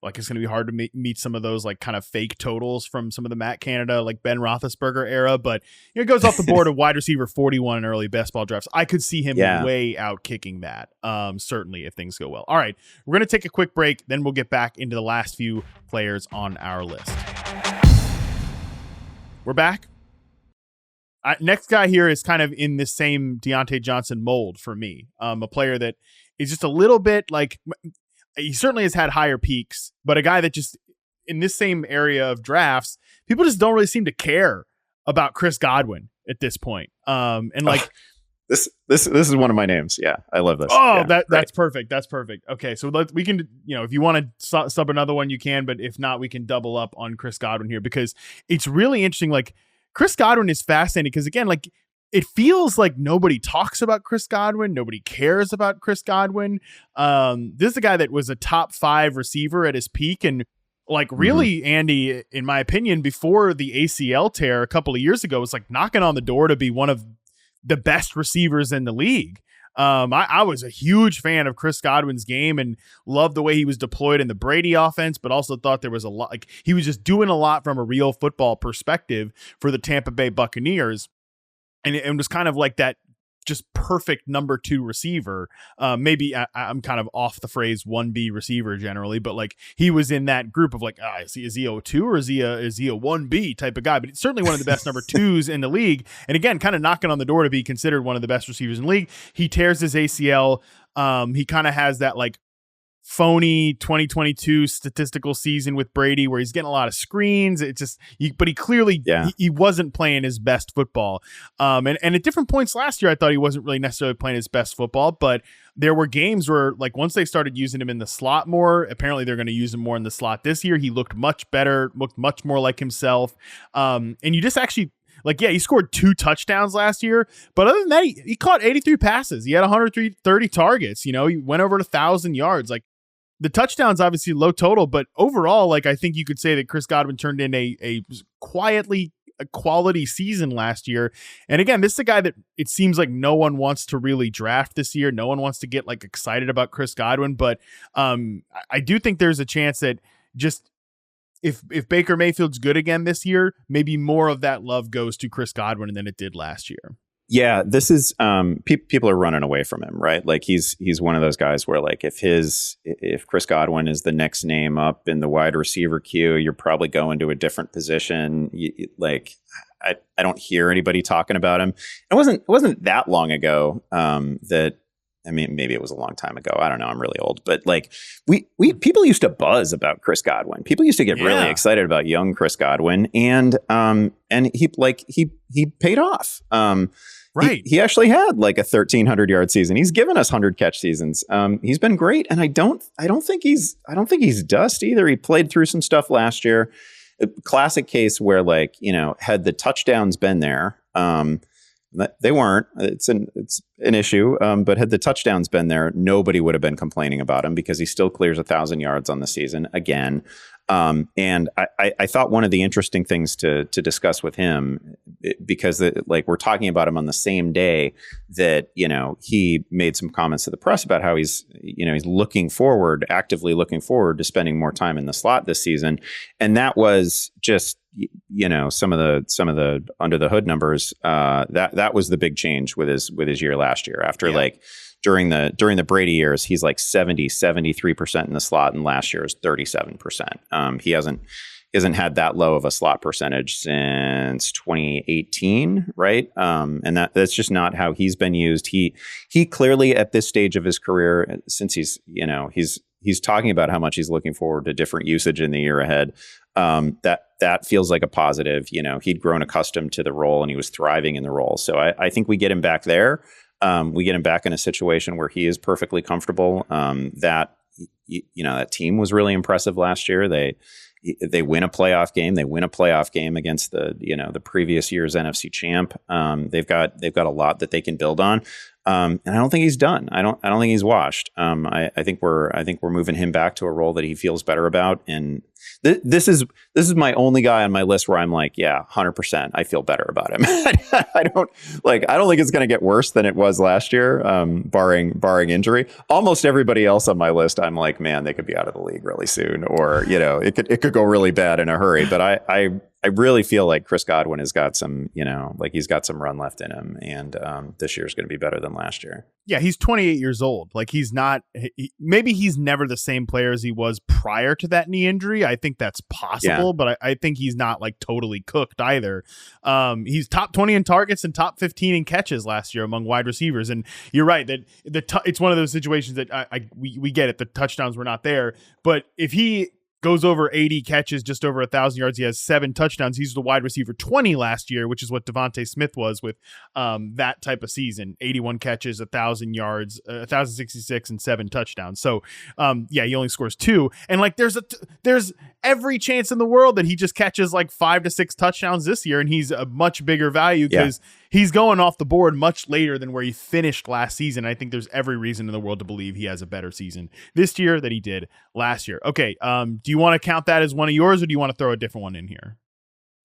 Like it's going to be hard to meet some of those like kind of fake totals from some of the Matt Canada, like Ben Roethlisberger era, but it goes off the board of wide receiver 41 in early best ball drafts. I could see him way out kicking that. Certainly if things go well. All right, we're going to take a quick break. Then we'll get back into the last few players on our list. We're back. Next guy here is kind of in this same Diontae Johnson mold for me. A player that is just a little bit like, he certainly has had higher peaks, but a guy that just in this same area of drafts, people just don't really seem to care about Chris Godwin at this point. And like this is one of my names. Yeah, I love this. Oh, that's perfect. That's perfect. Okay, so we can, if you want to sub another one, you can, but if not, we can double up on Chris Godwin here because it's really interesting. Like Chris Godwin is fascinating because again, like it feels like nobody talks about Chris Godwin. Nobody cares about Chris Godwin. This is a guy that was a top 5 receiver at his peak. And like really, Andy, in my opinion, before the ACL tear a couple of years ago, was like knocking on the door to be one of the best receivers in the league. I was a huge fan of Chris Godwin's game and loved the way he was deployed in the Brady offense, but also thought there was a lot, like he was just doing a lot from a real football perspective for the Tampa Bay Buccaneers. And it was kind of like that just perfect number 2 receiver. Maybe I'm kind of off the phrase 1B receiver generally, but like he was in that group of like, is he a 2 or is he a 1B type of guy? But it's certainly one of the best number 2s in the league. And again, kind of knocking on the door to be considered one of the best receivers in the league. He tears his ACL. He kind of has that like phony 2022 statistical season with Brady where he's getting a lot of screens. It's just, but he clearly, he wasn't playing his best football. And at different points last year, I thought he wasn't really necessarily playing his best football, but there were games where like once they started using him in the slot more, apparently they're going to use him more in the slot this year. He looked much better, looked much more like himself. And you just actually, like, he scored 2 touchdowns last year, but other than that, he caught 83 passes. He had 130 targets, he went over 1,000 yards. Like, the touchdown's obviously low total, but overall, like I think you could say that Chris Godwin turned in a quietly a quality season last year. And again, this is a guy that it seems like no one wants to really draft this year. No one wants to get like excited about Chris Godwin, but I do think there's a chance that just if Baker Mayfield's good again this year, maybe more of that love goes to Chris Godwin than it did last year. Yeah, this is people are running away from him, right? Like he's one of those guys where like if Chris Godwin is the next name up in the wide receiver queue, you're probably going to a different position. I don't hear anybody talking about him. It wasn't that long ago that. I mean, maybe it was a long time ago. I don't know. I'm really old, but like we people used to buzz about Chris Godwin. People used to get really excited about young Chris Godwin, and he paid off. Right. He actually had like a 1,300 yard season. He's given us 100 catch seasons. He's been great, and I don't think he's dust either. He played through some stuff last year. A classic case where like had the touchdowns been there. They weren't. It's an issue. But had the touchdowns been there, nobody would have been complaining about him because he still clears 1,000 yards on the season again. And I thought one of the interesting things to discuss with him, because we're talking about him on the same day that he made some comments to the press about how he's actively looking forward to spending more time in the slot this season, and that was just some of the under the hood numbers. That was the big change with his year last year. After during the Brady years, he's like 73% in the slot, and last year is 37%. He hasn't had that low of a slot percentage since 2018, right? And that's just not how he's been used. He clearly at this stage of his career, since he's talking about how much he's looking forward to different usage in the year ahead. That feels like a positive. He'd grown accustomed to the role and he was thriving in the role. So I think we get him back there. We get him back in a situation where he is perfectly comfortable. That team was really impressive last year. They win a playoff game. They win a playoff game against the previous year's NFC champ. They've got a lot that they can build on. And I don't think he's done. I don't think he's washed. I think we're moving him back to a role that he feels better about. And this is my only guy on my list where I'm like, yeah, 100%. I feel better about him. I don't think it's going to get worse than it was last year, barring injury. Almost everybody else on my list, I'm like, man, they could be out of the league really soon, or it could go really bad in a hurry. But I really feel like Chris Godwin has got some, he's got some run left in him, and this year's going to be better than last year. Yeah, he's 28 years old. Like maybe he's never the same player as he was prior to that knee injury. I think that's possible, but I think he's not like totally cooked either. He's top 20 in targets and top 15 in catches last year among wide receivers. And you're right that it's one of those situations that we get it. The touchdowns were not there, but if he goes over 80 catches, just over 1,000 yards. He has 7 touchdowns. He's the wide receiver 20 last year, which is what Devontae Smith was with that type of season. 81 catches, 1,000 yards, 1,066 and 7 touchdowns. So he only scores 2. And like there's every chance in the world that he just catches like 5 to 6 touchdowns this year, and he's a much bigger value because he's going off the board much later than where he finished last season. I think there's every reason in the world to believe he has a better season this year than he did last year. Okay. Do you want to count that as one of yours, or do you want to throw a different one in here?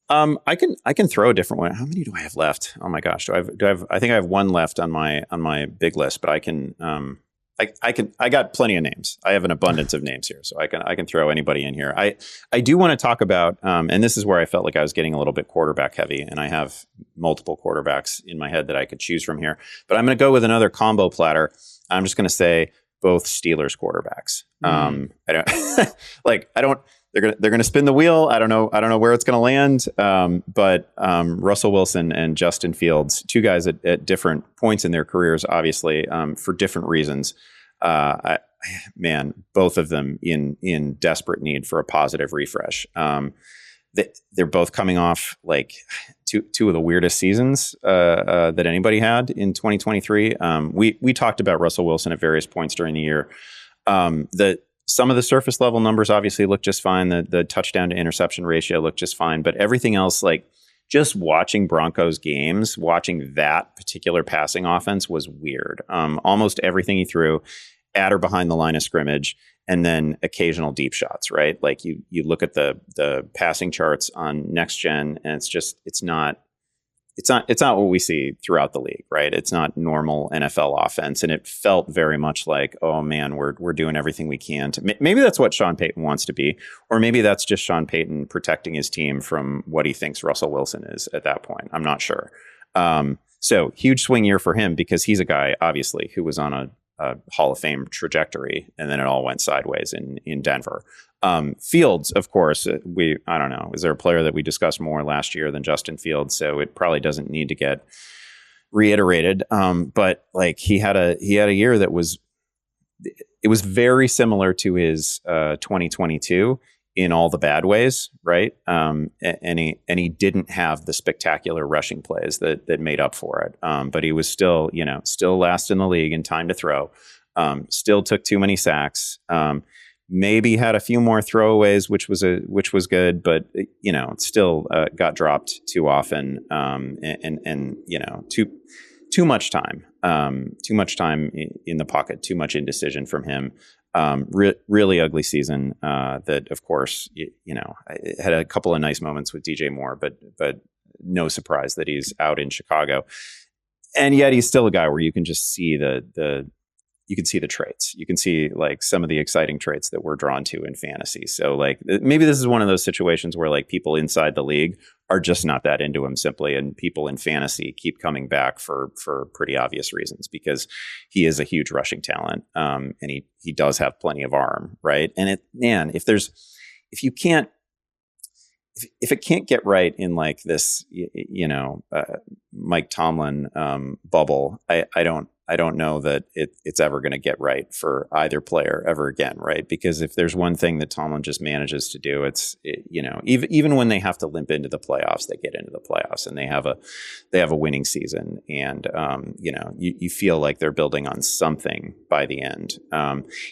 I can throw a different one. How many do I have left? Oh my gosh. I think I have one left on my big list, but I got plenty of names. I have an abundance of names here, so I can throw anybody in here. I do want to talk about, and this is where I felt like I was getting a little bit quarterback heavy, and I have multiple quarterbacks in my head that I could choose from here. But I'm going to go with another combo platter. I'm just going to say both Steelers quarterbacks. They're going to spin the wheel. I don't know where it's going to land. But Russell Wilson and Justin Fields, two guys at different points in their careers, obviously, for different reasons. Both of them in desperate need for a positive refresh. They're both coming off like two of the weirdest seasons that anybody had in 2023. We talked about Russell Wilson at various points during the year. Some of the surface level numbers obviously look just fine. The touchdown to interception ratio looked just fine, but everything else, like just watching Broncos games, watching that particular passing offense was weird. Almost everything he threw, at or behind the line of scrimmage, and then occasional deep shots, right? Like you look at the passing charts on Next Gen, and it's not what we see throughout the league, right? It's not normal NFL offense, and it felt very much like, oh man, we're doing everything we can to. Maybe that's what Sean Payton wants to be, or maybe that's just Sean Payton protecting his team from what he thinks Russell Wilson is at that point. I'm not sure. So huge swing year for him because he's a guy obviously who was on a Hall of Fame trajectory, and then it all went sideways in Denver. Fields, of course, I don't know. Is there a player that we discussed more last year than Justin Fields? So it probably doesn't need to get reiterated. But like he had a year that was very similar to his 2022 in all the bad ways, right? And he didn't have the spectacular rushing plays that made up for it. But he was still last in the league in time to throw. Still took too many sacks. Maybe had a few more throwaways, which was good, but still got dropped too often, and too much time in the pocket, too much indecision from him. Really ugly season. That of course, had a couple of nice moments with DJ Moore, but no surprise that he's out in Chicago, and yet he's still a guy where you can just see you can see the traits. You can see like some of the exciting traits that we're drawn to in fantasy. So like maybe this is one of those situations where like people inside the league are just not that into him simply, and people in fantasy keep coming back for pretty obvious reasons because he is a huge rushing talent, and he does have plenty of arm, right? And if it can't get right in like this, Mike Tomlin bubble, I don't know that it's ever going to get right for either player ever again, right? Because if there's one thing that Tomlin just manages to do, even when they have to limp into the playoffs, they get into the playoffs and they have a winning season, and you feel like they're building on something by the end.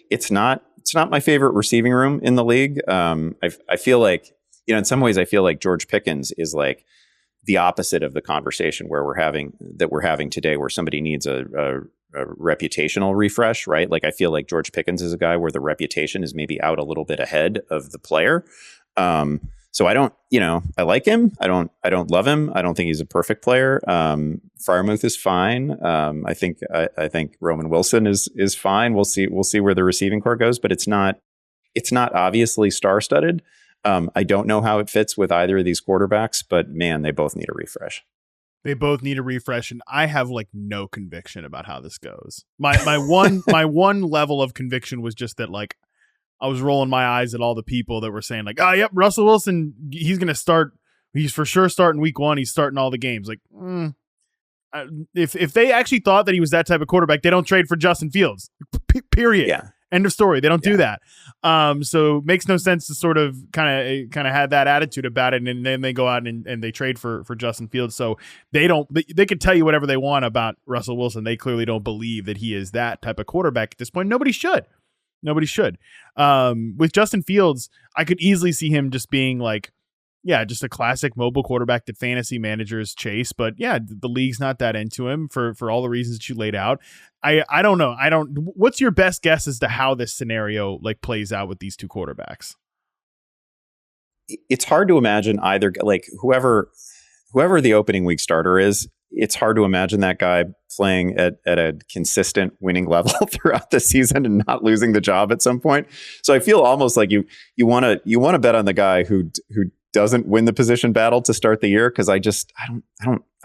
It's not my favorite receiving room in the league. I feel like in some ways I feel like George Pickens is like the opposite of the conversation we're having today, where somebody needs a reputational refresh, right? Like I feel like George Pickens is a guy where the reputation is maybe out a little bit ahead of the player. So I don't, I like him. I don't love him. I don't think he's a perfect player. Freiermuth is fine. I think Roman Wilson is fine. We'll see where the receiving core goes, but it's not obviously star-studded. I don't know how it fits with either of these quarterbacks, but man, they both need a refresh. They both need a refresh, and I have like no conviction about how this goes. My one level of conviction was just that like I was rolling my eyes at all the people that were saying like, oh yep, Russell Wilson, he's gonna start. He's for sure starting week 1. He's starting all the games. Like, if they actually thought that he was that type of quarterback, they don't trade for Justin Fields. Period. Yeah. End of story. They don't do that. So it makes no sense to sort of kind of have that attitude about it. And then they go out and they trade for Justin Fields. So they could tell you whatever they want about Russell Wilson. They clearly don't believe that he is that type of quarterback at this point. Nobody should. With Justin Fields, I could easily see him just being like, just a classic mobile quarterback that fantasy managers chase. But the league's not that into him for all the reasons that you laid out. I don't know. What's your best guess as to how this scenario like plays out with these two quarterbacks? It's hard to imagine either, like whoever the opening week starter is, it's hard to imagine that guy playing at a consistent winning level throughout the season and not losing the job at some point. So I feel almost like you want to bet on the guy who doesn't win the position battle to start the year, because I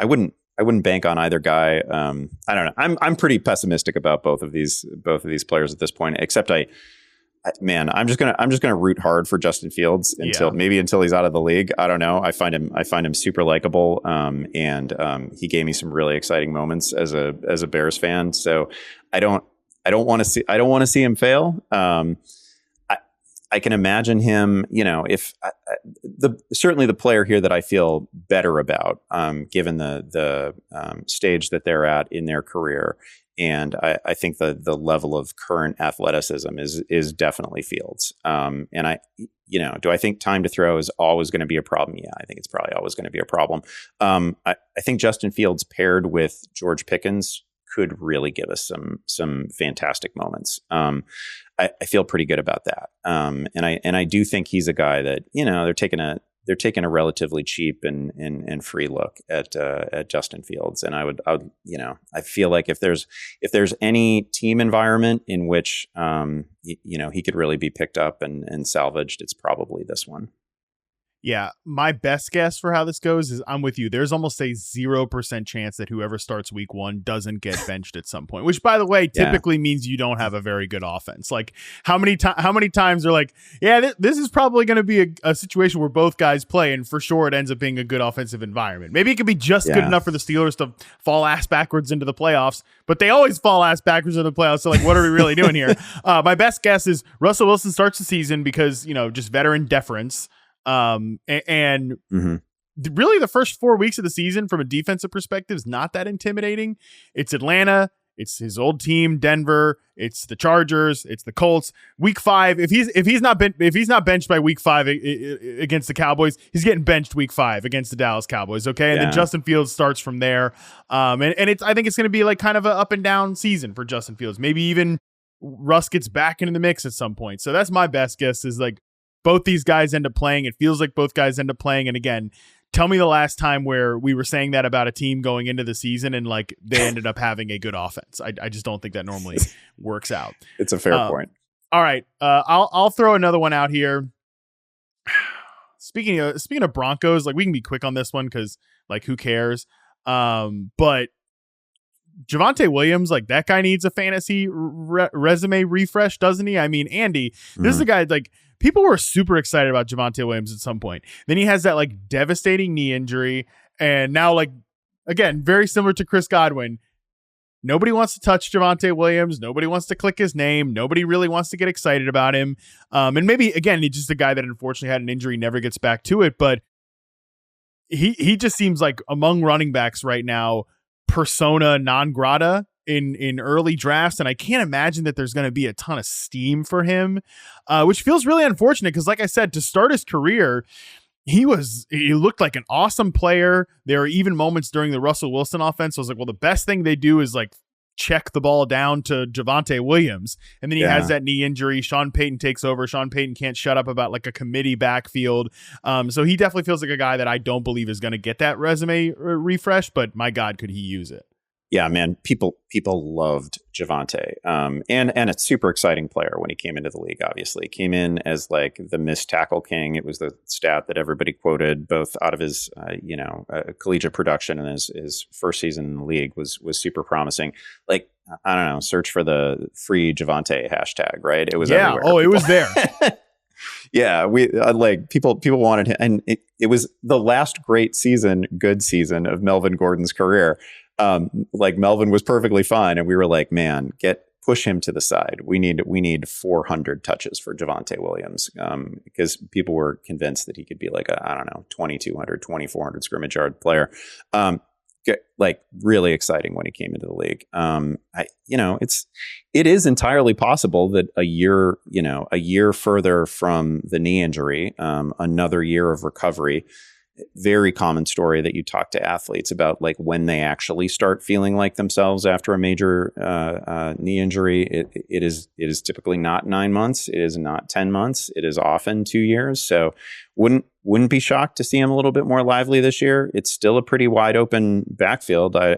wouldn't bank on either guy. I don't know. I'm pretty pessimistic about both of these players at this point. Except I'm just gonna root hard for Justin Fields until he's out of the league. I don't know. I find him super likable, and he gave me some really exciting moments as a Bears fan. So I don't want to see him fail. I can imagine him, certainly the player here that I feel better about, given the stage that they're at in their career. And I think the level of current athleticism is definitely Fields. And do I think time to throw is always going to be a problem? Yeah, I think it's probably always going to be a problem. I think Justin Fields paired with George Pickens could really give us some fantastic moments. I feel pretty good about that. And I do think he's a guy that, they're taking a relatively cheap and free look at Justin Fields. And I would, I feel like if there's any team environment in which, he could really be picked up and salvaged, it's probably this one. Yeah, my best guess for how this goes is I'm with you. There's almost a 0% chance that whoever starts week 1 doesn't get benched at some point, which, by the way, typically means you don't have a very good offense. Like how many times they're like, yeah, this is probably going to be a situation where both guys play, and for sure it ends up being a good offensive environment. Maybe it could be just good enough for the Steelers to fall ass backwards into the playoffs, but they always fall ass backwards into the playoffs. So, like, what are we really doing here? My best guess is Russell Wilson starts the season because, just veteran deference. Really the first 4 weeks of the season from a defensive perspective is not that intimidating. It's Atlanta, it's his old team, Denver, it's the Chargers, it's the Colts. Week 5, if he's not benched by week 5 against the Cowboys, he's getting benched week 5 against the Dallas Cowboys. Okay. And then Justin Fields starts from there. I think it's going to be like kind of an up and down season for Justin Fields. Maybe even Russ gets back into the mix at some point. So that's my best guess, is like, both these guys end up playing. It feels like both guys end up playing. And again, tell me the last time where we were saying that about a team going into the season and like they ended up having a good offense. I just don't think that normally works out. It's a fair point. All right. I'll throw another one out here. Speaking of Broncos, like we can be quick on this one because like who cares? But Javonte Williams, like that guy needs a fantasy resume refresh, doesn't he? I mean, Andy, this is a guy like people were super excited about Javonte Williams at some point. Then he has that like devastating knee injury. And now, like, again, very similar to Chris Godwin. Nobody wants to touch Javonte Williams. Nobody wants to click his name. Nobody really wants to get excited about him. And maybe, again, he's just a guy that unfortunately had an injury, never gets back to it. But he just seems like among running backs right now, persona non grata in early drafts, and I can't imagine that there's going to be a ton of steam for him, which feels really unfortunate because, like I said, to start his career, he looked like an awesome player. There are even moments during the Russell Wilson offense I was like, well, the best thing they do is like check the ball down to Javonte Williams, and then he has that knee injury. Sean Payton takes over. Sean Payton can't shut up about like a committee backfield. So he definitely feels like a guy that I don't believe is going to get that resume refresh, but my God, could he use it? Yeah, man, people loved Javonte, and a super exciting player when he came into the league. Obviously, came in as like the missed tackle king. It was the stat that everybody quoted, both out of his collegiate production and his first season in the league was super promising. Like, I don't know, search for the free Javonte hashtag, right? It was everywhere. Oh, it was there. Yeah, we like people wanted him, and it was the last good season of Melvin Gordon's career. Like Melvin was perfectly fine, and we were like, man, push him to the side. We need 400 touches for Javonte Williams, because people were convinced that he could be like a, I don't know, 2,200, 2,400 scrimmage yard player. Like really exciting when he came into the league. It is entirely possible that a year further from the knee injury, another year of recovery. Very common story that you talk to athletes about, like when they actually start feeling like themselves after a major knee injury. It is typically not 9 months. It is not 10 months. It is often 2 years. So wouldn't be shocked to see him a little bit more lively this year. It's still a pretty wide open backfield. I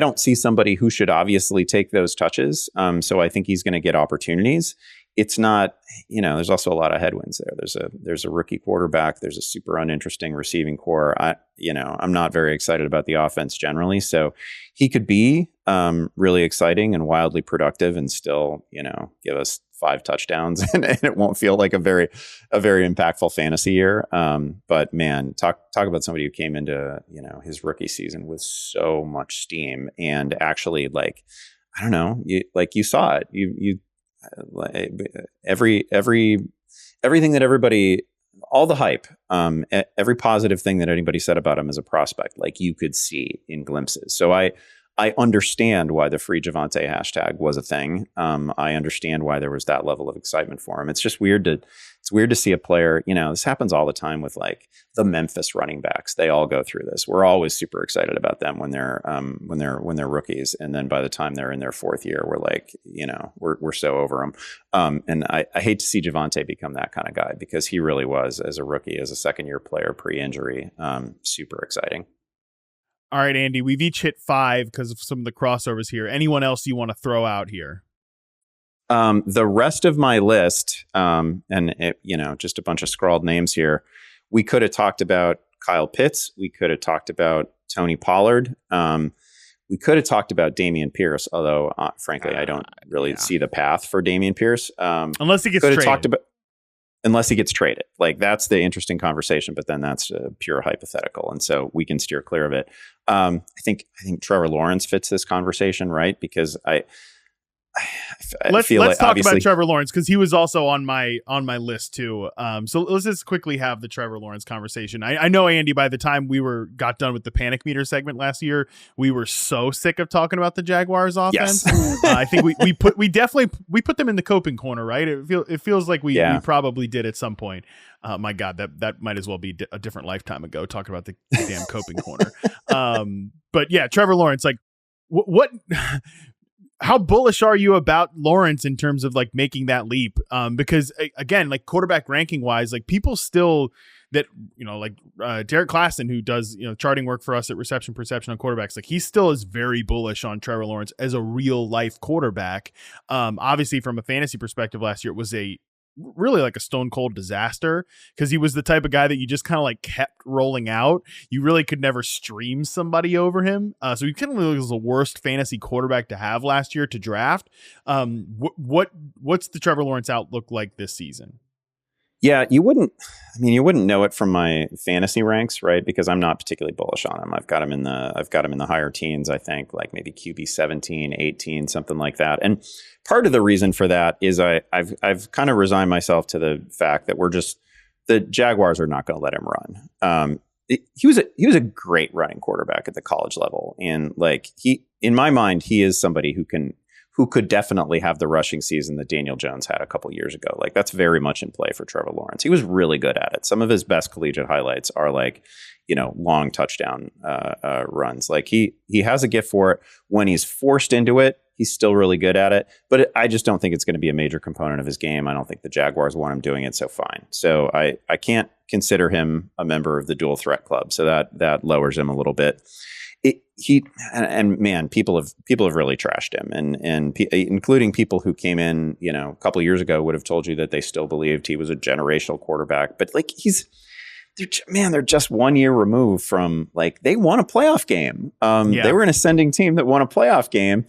don't see somebody who should obviously take those touches. So I think he's going to get opportunities. It's not, there's also a lot of headwinds there. There's a rookie quarterback. There's a super uninteresting receiving core. I'm not very excited about the offense generally. So he could be really exciting and wildly productive and still, give us 5 touchdowns and it won't feel like a very impactful fantasy year. But man, talk about somebody who came into, his rookie season with so much steam and actually like, I don't know, you saw it. You everything that everybody, all the hype, every positive thing that anybody said about him as a prospect, like you could see in glimpses. So I understand why the free Javonte hashtag was a thing. I understand why there was that level of excitement for him. It's just weird it's weird to see a player, this happens all the time with like the Memphis running backs. They all go through this. We're always super excited about them when they're rookies. And then by the time they're in their fourth year, we're like, we're so over them. And I hate to see Javonte become that kind of guy, because he really was, as a rookie, as a second year player pre-injury, super exciting. All right, Andy, we've each hit 5 because of some of the crossovers here. Anyone else you want to throw out here? The rest of my list, just a bunch of scrawled names here. We could have talked about Kyle Pitts. We could have talked about Tony Pollard. We could have talked about Dameon Pierce, although, frankly, I don't really see the path for Dameon Pierce. Unless he gets traded. Unless he gets traded. Like, that's the interesting conversation, but then that's pure hypothetical. And so we can steer clear of it. I think Trevor Lawrence fits this conversation, right? Because let's talk about Trevor Lawrence, because he was also on my list too. So let's just quickly have the Trevor Lawrence conversation. I know, Andy, by the time we got done with the panic meter segment last year, we were so sick of talking about the Jaguars offense. Yes. I think we put them in the coping corner, right? It feels like we probably did at some point. My God, that might as well be a different lifetime ago, talking about the damn coping corner. But yeah, Trevor Lawrence, like what how bullish are you about Lawrence in terms of like making that leap? Because again, like quarterback ranking wise, like people still that, Derek Klassen, who does, charting work for us at Reception Perception on quarterbacks, like he still is very bullish on Trevor Lawrence as a real life quarterback. Obviously from a fantasy perspective last year, it was really like a stone cold disaster, because he was the type of guy that you just kind of like kept rolling out. You really could never stream somebody over him. So he kind of was the worst fantasy quarterback to have last year to draft. What's the Trevor Lawrence outlook like this season? Yeah, you wouldn't know it from my fantasy ranks, right? Because I'm not particularly bullish on him. I've got him in the higher teens, I think, like maybe QB 17, 18, something like that. And part of the reason for that is I've kind of resigned myself to the fact that the Jaguars are not going to let him run. He was a great running quarterback at the college level, and like in my mind, he is somebody who could definitely have the rushing season that Daniel Jones had a couple years ago. Like, that's very much in play for Trevor Lawrence. He was really good at it. Some of his best collegiate highlights are like, long touchdown runs. Like he has a gift for it. When he's forced into it, he's still really good at it. But I just don't think it's going to be a major component of his game. I don't think the Jaguars want him doing it, so fine. So I can't consider him a member of the dual threat club. So that lowers him a little bit. Man, people have really trashed him, and including people who came in, a couple of years ago would have told you that they still believed he was a generational quarterback. But like they're just 1 year removed from, like, they won a playoff game. They were an ascending team that won a playoff game,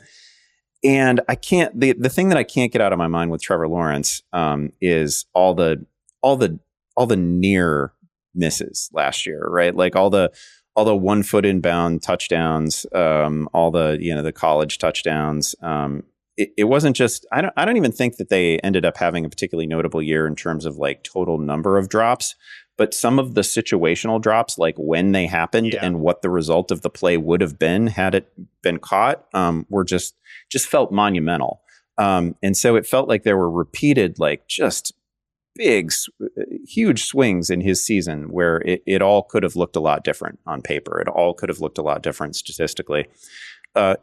and I can't. The thing that I can't get out of my mind with Trevor Lawrence is all the near misses last year, right? Like all the 1 foot inbound touchdowns, all the college touchdowns. It wasn't just, I don't even think that they ended up having a particularly notable year in terms of like total number of drops, but some of the situational drops, like when they happened and what the result of the play would have been had it been caught, were just felt monumental. And so it felt like there were repeated, like just huge swings in his season where it all could have looked a lot different on paper. It all could have looked a lot different statistically.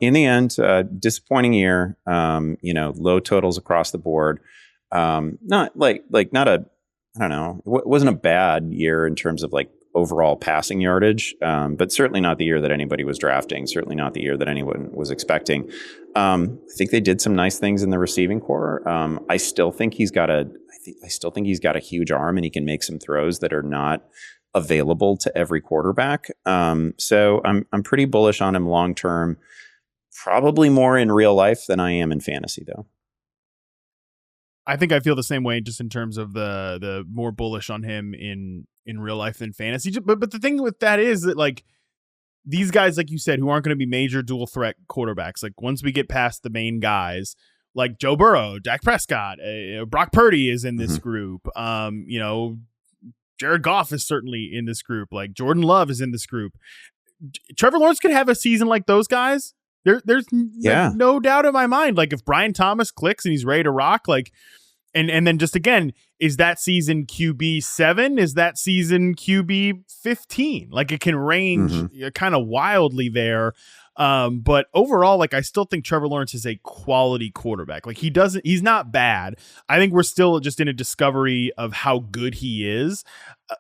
In the end, disappointing year, low totals across the board. Not a, I don't know, it wasn't a bad year in terms of like overall passing yardage, but certainly not the year that anybody was drafting, certainly not the year that anyone was expecting. I think they did some nice things in the receiving core. I still think he's got a huge arm, and he can make some throws that are not available to every quarterback. So I'm pretty bullish on him long term, probably more in real life than I am in fantasy, though. I think I feel the same way, just in terms of the more bullish on him in real life than fantasy. But the thing with that is that, like, these guys, like you said, who aren't going to be major dual threat quarterbacks, like once we get past the main guys, like Joe Burrow, Dak Prescott, Brock Purdy is in this group. Jared Goff is certainly in this group. Like Jordan Love is in this group. Trevor Lawrence could have a season like those guys. There's no doubt in my mind. Like if Brian Thomas clicks and he's ready to rock, like And then just again, is that season QB 7? Is that season QB 15? Like it can range kind of wildly there. But overall, like I still think Trevor Lawrence is a quality quarterback. Like he's not bad. I think we're still just in a discovery of how good he is.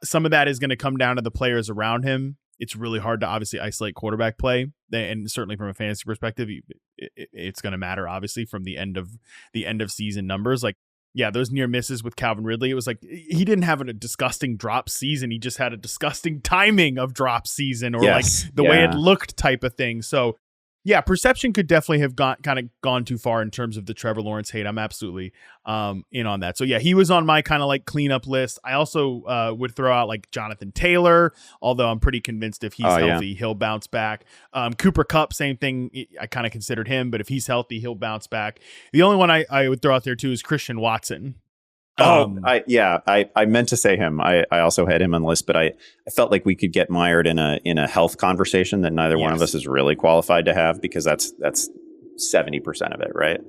Some of that is going to come down to the players around him. It's really hard to obviously isolate quarterback play, and certainly from a fantasy perspective, it's going to matter obviously from the end of season numbers. Like, yeah, those near misses with Calvin Ridley, it was like he didn't have a disgusting drop season. He just had a disgusting timing of drop season, or like the way it looked type of thing. So yeah, perception could definitely have gone too far in terms of the Trevor Lawrence hate. I'm absolutely in on that. So yeah, he was on my kind of like cleanup list. I also would throw out like Jonathan Taylor, although I'm pretty convinced if he's healthy, he'll bounce back. Cooper Kupp, same thing. I kind of considered him, but if he's healthy, he'll bounce back. The only one I would throw out there too is Christian Watson. I meant to say him. I also had him on the list, but I felt like we could get mired in a health conversation that neither one of us is really qualified to have, because that's 70% of it, right?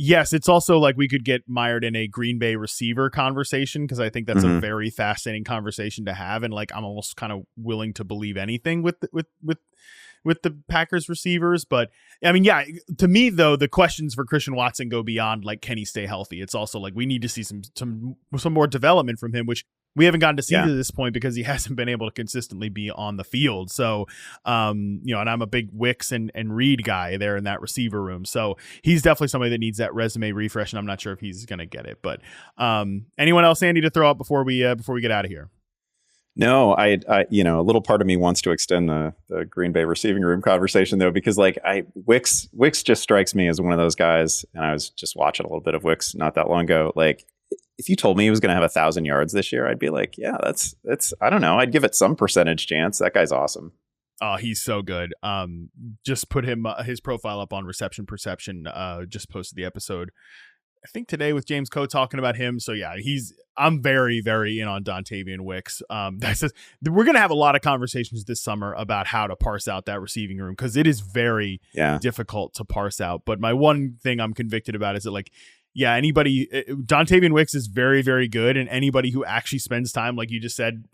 Yes, it's also like we could get mired in a Green Bay receiver conversation, because I think that's a very fascinating conversation to have, and like I'm almost kind of willing to believe anything with the Packers receivers. But I mean, yeah, to me though, the questions for Christian Watson go beyond like, can he stay healthy? It's also like, we need to see some more development from him, which we haven't gotten to see to this point because he hasn't been able to consistently be on the field. So, and I'm a big Wicks and Reed guy there in that receiver room. So he's definitely somebody that needs that resume refresh, and I'm not sure if he's going to get it. But anyone else, Andy, to throw out before we get out of here? No, I a little part of me wants to extend the Green Bay receiving room conversation though, because like Wicks just strikes me as one of those guys, and I was just watching a little bit of Wicks not that long ago. Like, if you told me he was going to have 1,000 yards this year, I'd be like, yeah, that's I don't know, I'd give it some percentage chance. That guy's awesome. Oh, he's so good. Just put his profile up on Reception Perception. Just posted the episode, I think today, with James Coe talking about him. So yeah, I'm very, very in on Dontavian Wicks. We're going to have a lot of conversations this summer about how to parse out that receiving room, because it is very difficult to parse out. But my one thing I'm convicted about is that, like, yeah, Dontavian Wicks is very, very good, and anybody who actually spends time, like you just said,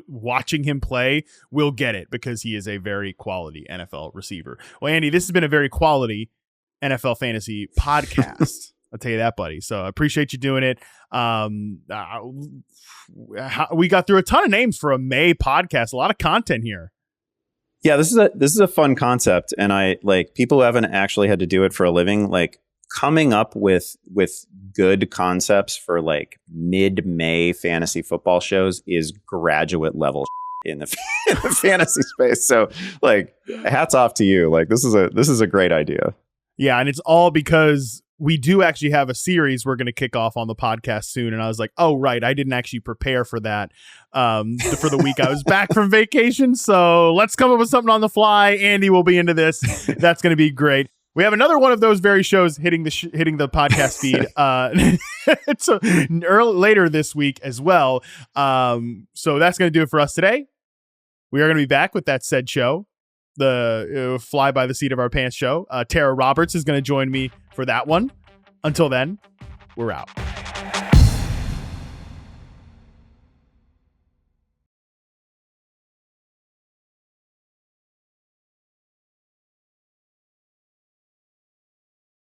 watching him play will get it, because he is a very quality NFL receiver. Well, Andy, this has been a very quality NFL fantasy podcast. I'll tell you that, buddy. So I appreciate you doing it. We got through a ton of names for a May podcast. A lot of content here. Yeah, this is a fun concept, and I like people who haven't actually had to do it for a living. Like, coming up with good concepts for like mid-May fantasy football shows is graduate level in the fantasy space. So, like, hats off to you. Like, this is a great idea. Yeah, and it's all because we do actually have a series we're going to kick off on the podcast soon. And I was like, oh, right, I didn't actually prepare for that for the week I was back from vacation. So let's come up with something on the fly. Andy will be into this. That's going to be great. We have another one of those very shows hitting the podcast feed later this week as well. So that's going to do it for us today. We are going to be back with that said show, the fly by the seat of our pants show. Tara Roberts is going to join me for that one. Until then, we're out.